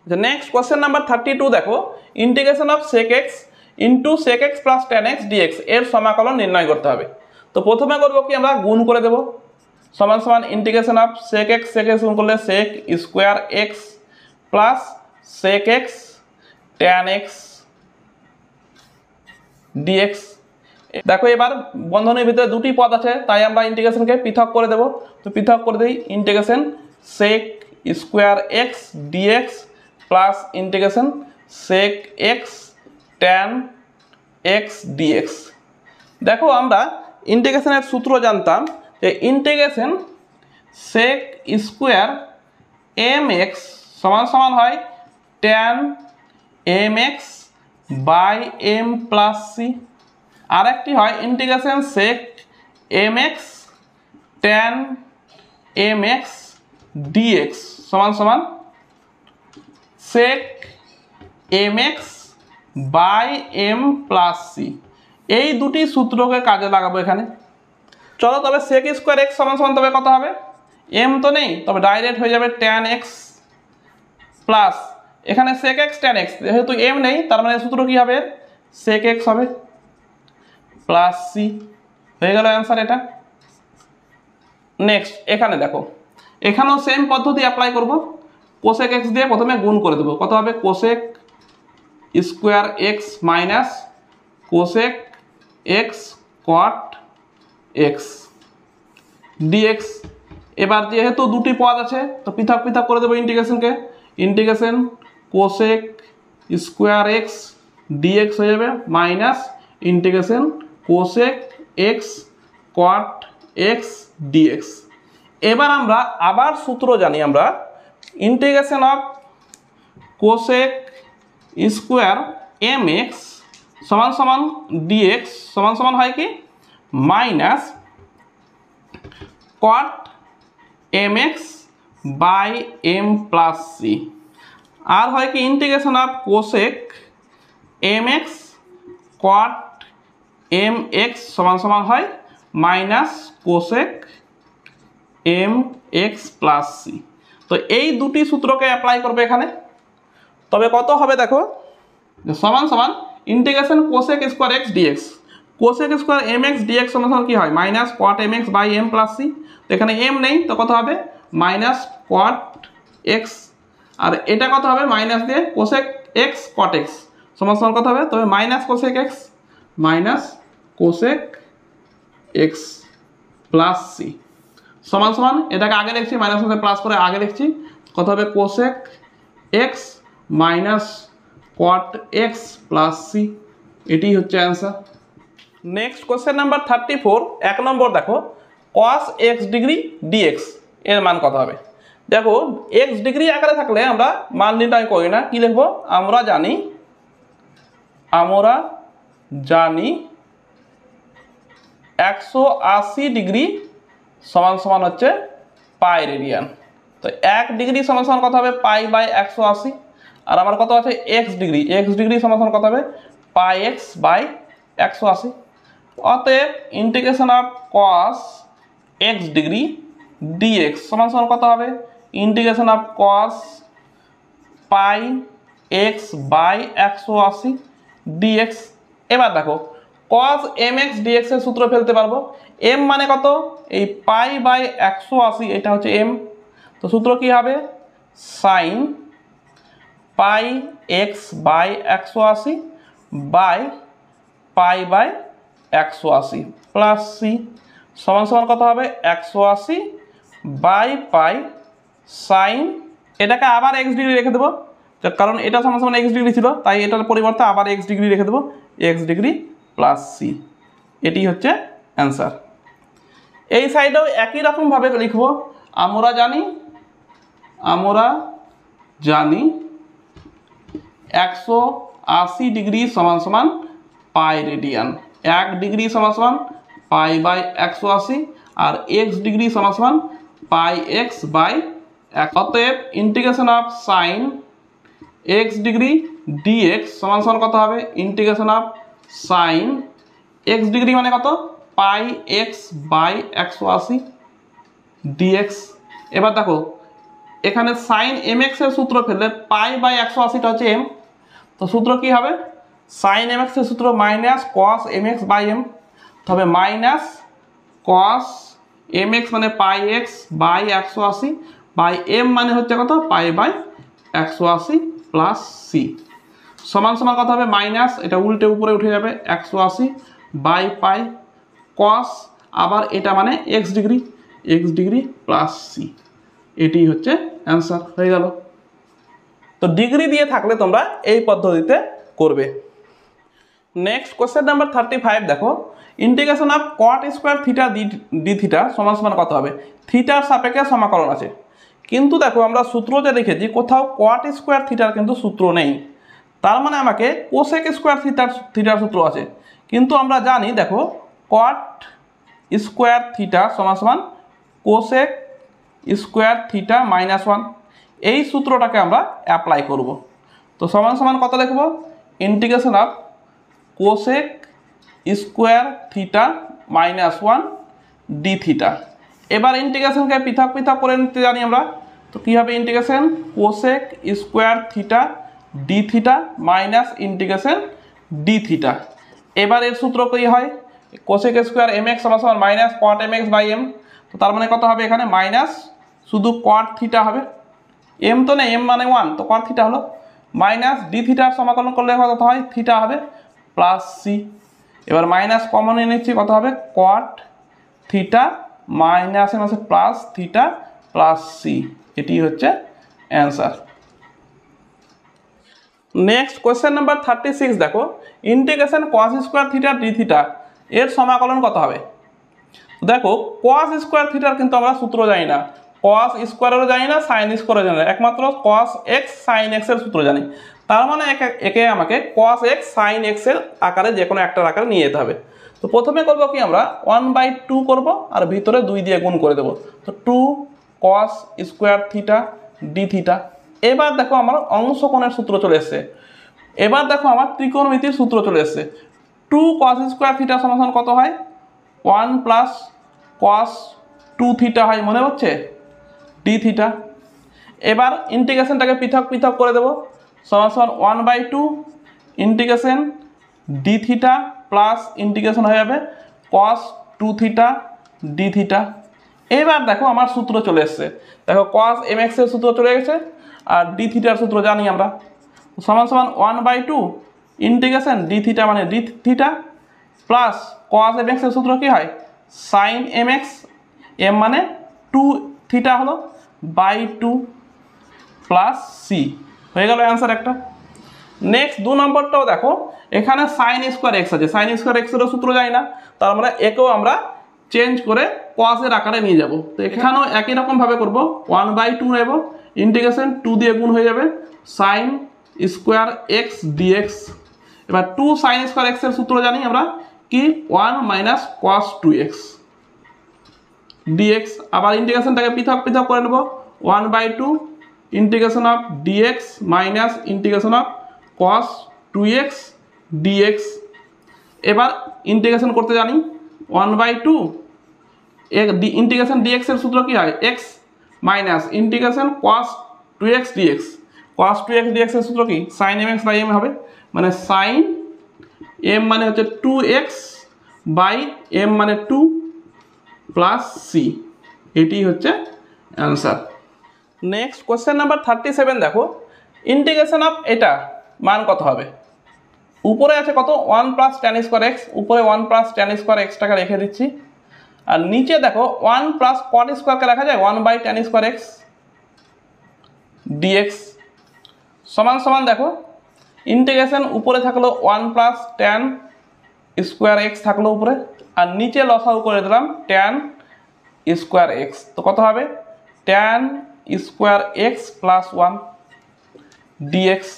আচ্ছা নেক্সট কোয়েশ্চেন নাম্বার 32 দেখো, integration of sec x into sec x plus tan x dx এর সমাকলন নির্ণয় করতে হবে। তো প্রথমে করবো কি আমরা গুণ করে দেবো সমান সমান ইন্টিগ্রেশন অফ sec x গুণ করলে sec square x plus sec x tan x dx। দেখো এবার বন্ধনীর ভিতরে দুটি পদ আছে, তাই আমরা ইন্টিগ্রেশনকে পৃথক করে দেব। তো পৃথক করে দিই integration sec square x dx plus integration sec x tan x dx। দেখো আমরা ইন্টিগ্রেশনের সূত্র জানতাম যে ইন্টিগ্রেশন sec স্কোয়ার mx সমান সমান হয় tan mx by m plus c। আর একটি হয় integration sec mx tan mx dx সমান সমান sec mx by m plus c। এই দুটি সূত্রকে কাজে লাগাবো এখানে। চলো তবে sec স্কোয়ার x সমান সমান তবে কত হবে, m তো নেই, তবে ডাইরেক্ট হয়ে যাবে tan x প্লাস এখানে sec x tan x, যেহেতু m নেই তার মানে সূত্র কি হবে sec x হবে প্লাস c। হয়ে গেল অ্যান্সার এটা। নেক্সট এখানে দেখো, এখানেও সেম পদ্ধতি অ্যাপ্লাই করব। কোসেক এক্স দিয়ে প্রথমে গুণ করে দেবো, কত হবে cosec square x minus cosec x cot x dx. এবার যেহেতু দুটি পদ আছে তো পৃথক পৃথক করে দেবো ইন্টিগ্রেশনকে, integration cosec square x dx হয়ে যাবে minus integration cosec x cot x dx. এবার আমরা আবার সূত্র জানি, আমরা integration of cosec square m x সমান সমান ডিএক্স সমান সমান হয় কি minus cot m x by m plus C. আর হয় কি integration of cosec m x cot m x সমান সমান হয় minus cosec m x plus C. তো এই দুটি সূত্রকে অ্যাপ্লাই করবে এখানে। তবে কত হবে দেখো, সমান সমান integration cosec square x dx, cosec square m x dx সমান সমান কি হয় minus cot m x by m plus C. তো এখানে এম নেই তো কত হবে মাইনাস কট এক্স, আর এটা কত হবে মাইনাস দিয়ে কোসেক এক্স কট এক্স সমান সমান কত হবে, তবে minus cosec x minus cosec x plus C সমান সমান এটাকে আগে লিখছি মাইনাস সাথে প্লাস করে আগে লিখছি, কত হবে cosec x minus cot x plus C. এটি হচ্ছে answer. Next question number 34, 1 number দেখো cos x ডিগ্রি dx এর মান কত হবে। দেখো x ডিগ্রি আকারে থাকলে আমরা মান নির্ণয় করি না, কি লিখবো আমরা জানি 180 ডিগ্রি সমান সমান হচ্ছে পাই রেডিয়ান। তো 1 ডিগ্রি সমান সমান কত হবে পাই বাই 180, আর আমার কত আছে x ডিগ্রি সমান সমান কত হবে পাই এক্স বাই 180। অতএব integration of cos x degree dx সমান সমান কত হবে integration of cos pi x by 180 dx। এবার দেখো cos mx dx এর সূত্র ফেলতে পারবো, m মানে কত এই পাই বাই 180, এটা হচ্ছে m। তো সূত্র কি হবে sine pi x by 180 by pi by 180 plus C সমান সমান কত হবে 180 বাই পাই সাইন, এটাকে আবার এক্স ডিগ্রি রেখে দেবো কারণ এটা সমান সমান এক্স ডিগ্রি ছিল, তাই এটার পরিবর্তে আবার এক্স ডিগ্রি রেখে দেবো এক্স ডিগ্রি প্লাস সি। এটি হচ্ছে অ্যান্সার। এই সাইডেও একই রকমভাবে লিখবো, আমরা জানি 180 ডিগ্রি সমান সমান পাই রেডিয়ান, 1 ডিগ্রি সমান সমান পাই বাই 180, আর এক্স ডিগ্রি সমান সমান পাই এক্স বাই 1। অতএব integration of sine x degree dx সমান সমান কত হবে integration of sine x degree মানে কত পাই এক্স বাই 180 ডিএক্স। এবার দেখো এখানে সাইন এম এক্স এর সূত্র ফেললে পাই বাই 180টা হচ্ছে এম, তো সূত্র কি হবে সাইন এম এক্স এর সূত্র minus cos m x by m, তবে মাইনাস কস এম এক্স মানে pi x by 180 by m মানে হচ্ছে কত পাই বাই 180 প্লাস সি সমান সমান কত হবে মাইনাস, এটা উল্টে উপরে উঠে যাবে 180 বাই পাই কস আবার এটা মানে এক্স ডিগ্রি প্লাস সি। এটি হচ্ছে অ্যান্সার হয়ে গেল। তো তো ডিগ্রি দিয়ে থাকলে তোমরা এই পদ্ধতিতে করবে। নেক্সট কোশ্চেন নাম্বার 35 দেখো, integration of cot square theta D theta সমান সমান কত হবে? থিটার সাপেক্ষে সমাকলন আছে, কিন্তু দেখো আমরা সূত্র যে দেখেছি কোথাও কট স্কোয়ার থিটার কিন্তু সূত্র নেই, তার মানে আমাকে কোসেক স্কোয়ার থিটার সূত্র আছে। কিন্তু আমরা জানি দেখো কট স্কোয়ার থিটা সমান সমান কোসেক স্কোয়ার থিটা -1, এই সূত্রটাকে আমরা অ্যাপ্লাই করব। তো সমান সমান কত লিখব? Integration of cosec square theta -1 D theta. এবার ইন্টিগ্রেশনকে পৃথক পৃথক করে নিতে জানি আমরা, তো কী হবে? Integration cosec square theta D theta minus integration d theta. এবার এর সূত্র কী হয়? কোসেক স্কোয়ার এম এক্স সমান সমান minus cot m x by m. তো তার মানে কত হবে? এখানে মাইনাস শুধু কট থিটা হবে, এম তো নেই, এম মানে 1, তো কট থিটা হলো, মাইনাস ডি থিটার সমাকলন করলে কত হয়? থিটা হবে প্লাস সি। এবার মাইনাস কমন নিয়ে নিচ্ছি, কত হবে? কট থিটা মাইনাসের মাসে প্লাস থিটা প্লাস সি, এটি হচ্ছে অ্যান্সার। নেক্সট কোয়েশ্চেন নাম্বার 36 দেখো, integration cos square theta D theta এর সমাকলন কত হবে? দেখো কস স্কোয়ার থিটার কিন্তু আমরা সূত্র জানি না, কস স্কোয়ারেরও জানি না, সাইন স্কোয়ারও জানি না, একমাত্র কস এক্স সাইন এক্স এর সূত্র জানি। তার মানে একে আমাকে কস এক্স সাইন এক্স এর আকারে যে কোনো একটার আকারে নিয়ে যেতে হবে। তো প্রথমে করবো কি, আমরা 1/2 করবো আর ভিতরে 2 দিয়ে গুণ করে দেবো, তো 2 cos square theta D theta. এবার দেখো আমার অংশকোণের সূত্র চলে এসছে, এবার দেখো আমার ত্রিকোণমিতির সূত্র চলে এসছে। 2 কস স্কোয়ার থিটা সমান কত হয়? 1 প্লাস কস 2 থিটা হয়, মনে হচ্ছে, ডি থিটা। এবার ইন্টিগ্রেশনটাকে পৃথক পৃথক করে দেবো, সমান সমান 1/2 integration d theta plus integration হয়ে যাবে কস 2 থিটা ডি থিটা। এবার দেখো আমার সূত্র চলে এসছে, দেখো কস এম এক্স এর সূত্র চলে গেছে আর ডি থিটার সূত্র জানি আমরা, সমান সমান 1/2 ইন্টিগ্রেশন ডি থিটা মানে d theta plus cos m x এর সূত্র কী হয়? সাইন এম এক্স, এম মানে 2 থিটা হলো বাই 2 প্লাস সি, হয়ে গেল অ্যান্সার একটা। নেক্সট 2 নম্বরটাও দেখো, এখানে সাইন স্কোয়ার এক্স আছে, সাইন স্কোয়ার এক্সেরও সূত্র জানি না, তার মানে একেও আমরা চেঞ্জ করে কসের আকারে নিয়ে যাব। তো এখানেও একই রকমভাবে করবো, 1/2 নেব, ইন্টিগ্রেশন 2 দিয়ে গুণ হয়ে যাবে সাইন স্কোয়ার এক্স ডিএক্স। এবার 2 সাইন স্কোয়ার এক্সের সূত্র জানি আমরা কি? 1 মাইনাস কস 2x ডিএক্স। আবার ইন্টিগ্রেশনটাকে পৃথক পৃথক করে নেব, 1/2 integration of dx minus integration of cos 2x dx. এবার ইন্টিগ্রেশন করতে জানি 1/2 ইন্টিগ্রেশন ডিএক্স এর সূত্র কি হয়? X minus integration cos 2x dx, cos 2x dx এর সূত্র কি? Sine m x by m হবে, মানে সাইন এম মানে হচ্ছে 2x বাই এম মানে 2 প্লাস সি, এটি হচ্ছে অ্যান্সার। নেক্সট কোশ্চেন নাম্বার 37 দেখো, ইন্টিগ্রেশন অফ এটা মান কত হবে? উপরে আছে কত? 1 প্লাস ট্যান স্কোয়ার এক্স, উপরে 1 প্লাস ট্যান স্কোয়ার এক্সটাকে রেখে দিচ্ছি, আর নিচে দেখো 1 প্লাস কট স্কোয়ারকে লেখা যায় 1/tan স্কোয়ার এক্স ডিএক্স সমান সমান দেখো ইন্টিগ্রেশন উপরে থাকলো 1 প্লাস ট্যান স্কোয়ার এক্স থাকলো উপরে, আর নিচে লসাগু করে দিলাম ট্যান স্কোয়ার এক্স। তো কত হবে? Tan square x plus 1 dx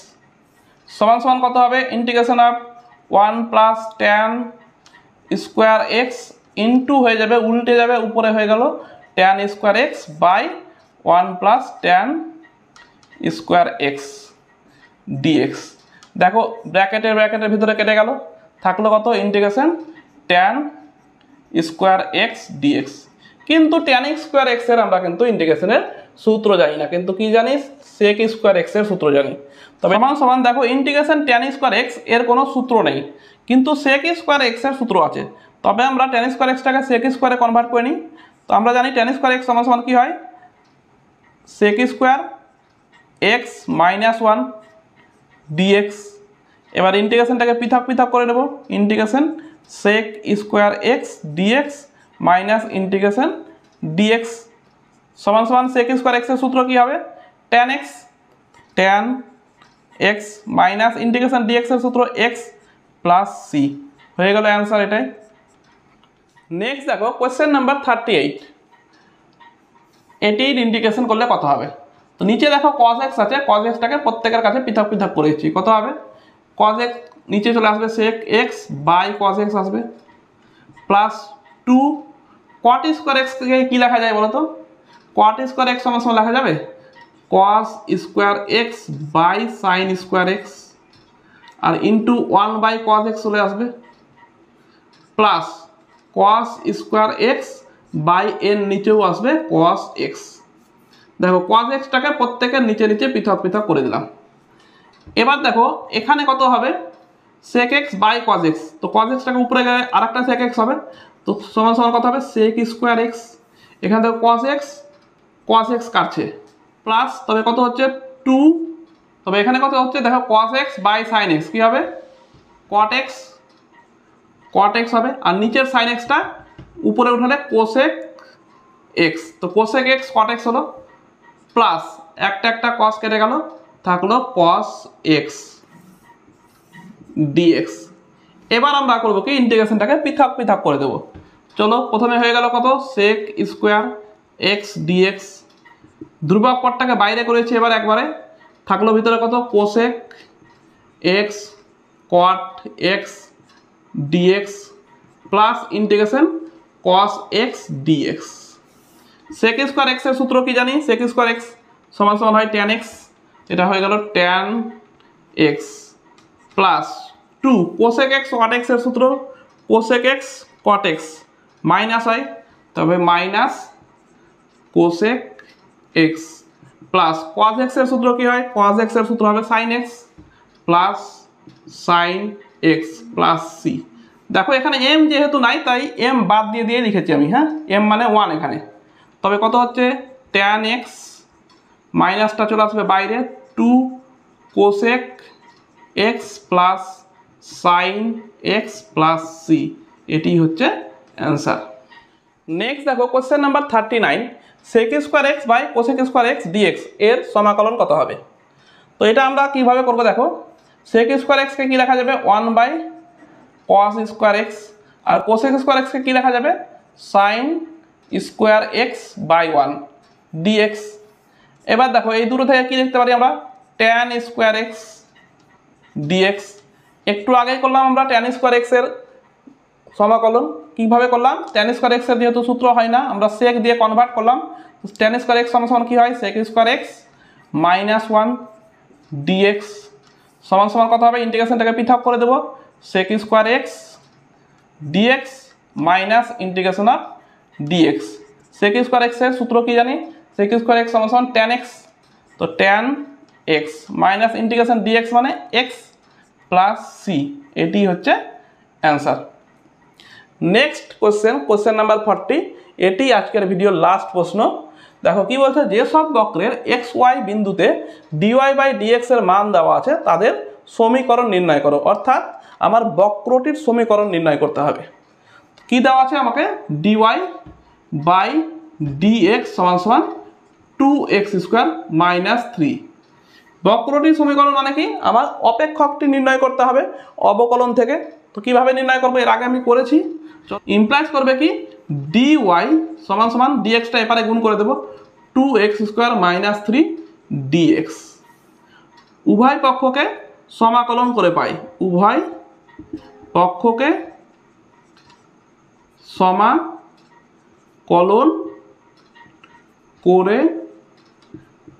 সমান সমান কত হবে? Integration of 1 plus tan square x into হয়ে যাবে, উল্টে যাবে, উপরে হয়ে গেল tan square x by 1 plus tan square x dx. দেখো ব্র্যাকেটের ভিতরে কেটে গেল, থাকলো কত? Integration tan square x dx. কিন্তু ট্যান স্কোয়ার এক্স এর আমরা কিন্তু ইন্টিগ্রেশনের সূত্র জানি না, কিন্তু কি জানি? সেক স্কোয়ার এক্স এর সূত্র জানি। তবে সমান সমান দেখো ইন্টিগ্রেশন ট্যান স্কোয়ার এক্স এর কোনো সূত্র নেই, কিন্তু সেক স্কোয়ার এক্স এর সূত্র আছে। তবে আমরা ট্যান স্কোয়ার এক্সটাকে সেক স্কোয়ারে কনভার্ট করে নিই। তো আমরা জানি ট্যান স্কোয়ার এক্স সমান সমান কি হয়? Sec square x minus 1 dx. এবার ইন্টিগ্রেশনটাকে পৃথক পৃথক করে নেব, integration sec square x dx minus integration dx সমান সমান সেক স্কোয়ার এক্স এর সূত্র কি হবে? Tan x, tan x minus integration dx এর সূত্র এক্স প্লাস সি হয়ে গেল অ্যান্সার এটাই। নেক্সট দেখো কোয়েশ্চেন নাম্বার 38, এটির ইন্টিগ্রেশন করলে কত হবে? তো নিচে দেখো cos x আছে, cos x টাকে প্রত্যেকের কাছে পৃথক পৃথক করেছি, কত হবে? cos x নিচে চলে আসবে sec x by cos x আসবে প্লাস 2 cot স্কোয়ার x কে কি লেখা যায় বলো তো? cot স্কোয়ার x সমান লেখা যাবে cos square x by sin square x আর ইন্টু 1 বাই cos x চলে আসবে plus cos square x by n নিচেও আসবে cos x। দেখো cos x টাকে প্রত্যেকের নিচে নিচে পৃথক পৃথক করে দিলাম। এবার দেখো এখানে কত হবে sec x by cos x, তো cos x টাকে উপরে গেলে আরেকটা sec x হবে, তো সমান সমান কত হবে sec স্কোয়ার x, এখানে দেখো cos x কাটছে প্লাস তবে কত হচ্ছে 2, তবে এখানে কত হচ্ছে দেখো cos x by sin x কি হবে cot x হবে, আর নিচের sin x টা উপরে উঠালে cosec x, তো cosec x cot x হলো প্লাস একটা একটা cos কেটে গেল থাকলো cos x dx। এবার আমরা করব কি ইন্টিগ্রেশনটাকে পৃথক পৃথক করে দেব। চলো প্রথমে হয়ে গেল কত sec স্কোয়ার x dx, ধ্রুবক পদটাকে বাইরে করেছি, এবার একবারে থাকলো ভিতরে কত cosec x cot x dx plus integration cos x dx। sec square x এর সূত্র কি জানি, sec স্কোয়ার x সমান সমান হয় tan x, এটা হয়ে গেল tan x plus 2 cosec x cot x এর সূত্র cosec x cot x minus হয়, তবে minus cosec x plus cos x এর সূত্র কি হয়, cos x এর সূত্র হবে sin x plus sin x plus c। দেখো এখানে m যেহেতু নাই তাই m বাদ দিয়ে লিখেছি আমি, হ্যাঁ m মানে 1 এখানে, তবে কত হচ্ছে tan x মাইনাসটা চলে আসবে বাইরে 2 cosec x plus sin x plus c, এটি হচ্ছে অ্যান্সার। নেক্সট দেখো question number 39, sec square x by cosec square x dx এর সমাকলন কত হবে? তো এটা আমরা কিভাবে করব দেখো, sec স্কোয়ার x কে কি লেখা যাবে 1 বাই cos স্কোয়ার x, আর cosec স্কোয়ার x কে কি লেখা যাবে sin square x by 1 dx। এবার দেখো এই দুটো থেকে কি লিখতে পারি আমরা tan স্কোয়ার x dx, একটু আগেই করলাম আমরা tan স্কোয়ার x এর সমাকলন, কিভাবে করলাম tan স্কোয়ার x এর যেহেতু সূত্র হয় না আমরা sec দিয়ে কনভার্ট করলাম, tan স্কোয়ার x সমান কি হয় sec square x minus 1 dx সমান সমান কত হবে, ইন্টিগ্রেশনটাকে পৃথক করে দেব sec square x dx minus integration of dx। sec square x এর সূত্র কি জানি sec স্কোয়ার x সমান tan x, তো tan x minus integration dx মানে x প্লাস c, এটি হচ্ছে অ্যান্সার। নেক্সট কোশ্চেন নাম্বার 40, এটি আজকের ভিডিওর লাস্ট প্রশ্ন। দেখো কি বলছে, যে সব বক্রের এক্স ওয়াই বিন্দুতে ডিওয়াই বাই ডিএক্স এর মান দেওয়া আছে তাদের সমীকরণ নির্ণয় করো, অর্থাৎ আমার বক্রটির সমীকরণ নির্ণয় করতে হবে। কি দেওয়া আছে আমাকে ডিওয়াই বাই ডিএক্স সমান সমান 2x স্কোয়ার মাইনাস 3। বক্রটির সমীকরণ মানে কি আমার অপেক্ষকটি নির্ণয় করতে হবে অবকলন থেকে। তো কিভাবে নির্ণয় করবো এর আগে আমি করেছি, ইমপ্লাইজ করবে কি dy সমান সমান dxটা এপারে গুণ করে দেব 2x স্কোয়ার মাইনাস 3 dx। উভয় পক্ষকে সমাকলন করে পাই, উভয় পক্ষকে সমাকলন করে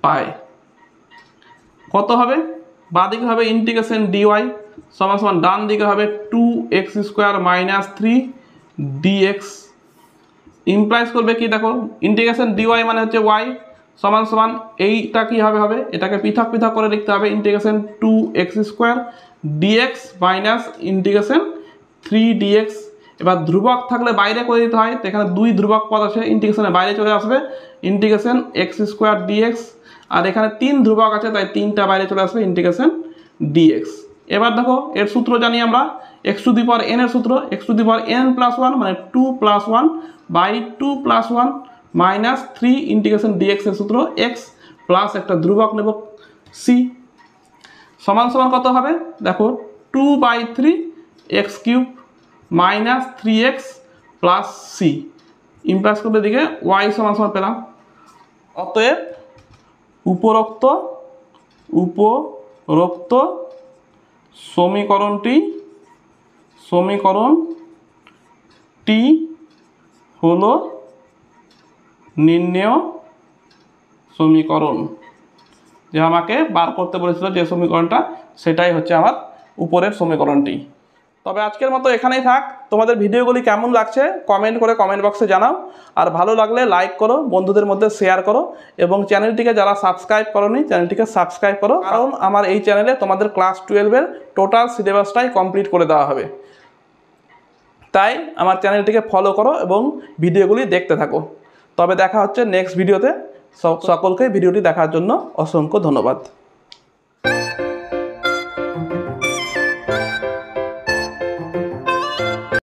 পাই কত হবে, বাঁদিকে হবে ইন্টিগ্রেশন dy সমান সমান ডান দিকে হবে 2x square minus 3 dx। Implies করবে কি দেখো ইন্টিগ্রেশন dy মানে হচ্ছে y সমান সমান এইটা কি হবে এটাকে পৃথক পৃথক করে লিখতে হবে integration 2x square dx minus integration 3 dx। এবার ধ্রুবক থাকলে বাইরে করে দিতে হয়, তো এখানে দুই ধ্রুবক পদ আছে ইন্টিগ্রেশনের বাইরে চলে আসবে ইন্টিগ্রেশন x স্কোয়ার dx, আর এখানে 3 ধ্রুবক আছে তাই 3টা বাইরে চলে আসবে ইন্টিগ্রেশন dx। এবার দেখো এর সূত্র জানি আমরা x to the power n এর সূত্র x to the power n plus 1 মানে 2 plus 1 by 2 plus 1 minus 3 integration dx এর সূত্র x প্লাস একটা ধ্রুবক নেব c। সমান সমান কত হবে দেখো 2/3 x cube minus 3x plus C ইমপ্লাস করতে দিকে y সমান সমান পেলাম। অতএব উপরোক্ত সমীকরণটি হলো নির্ণেয় সমীকরণ। যে আমাকে বার করতে বলেছিল যে সমীকরণটা, সেটাই হচ্ছে আমার উপরের সমীকরণটি। তবে আজকের মতো এখানেই থাক। তোমাদের ভিডিওগুলি কেমন লাগছে কমেন্ট করে কমেন্ট বক্সে জানাও। আর ভালো লাগলে লাইক করো, বন্ধুদের মধ্যে শেয়ার করো, এবং চ্যানেলটিকে যারা সাবস্ক্রাইব করোনি চ্যানেলটিকে সাবস্ক্রাইব করো, কারণ আমার এই চ্যানেলে তোমাদের ক্লাস 12-এর টোটাল সিলেবাসটাই কমপ্লিট করে দেওয়া হবে। তাই আমার চ্যানেলটিকে ফলো করো এবং ভিডিওগুলি দেখতে থাকো। তবে দেখা হচ্ছে নেক্সট ভিডিওতে। সকলকে ভিডিওটি দেখার জন্য অসংখ্য ধন্যবাদ।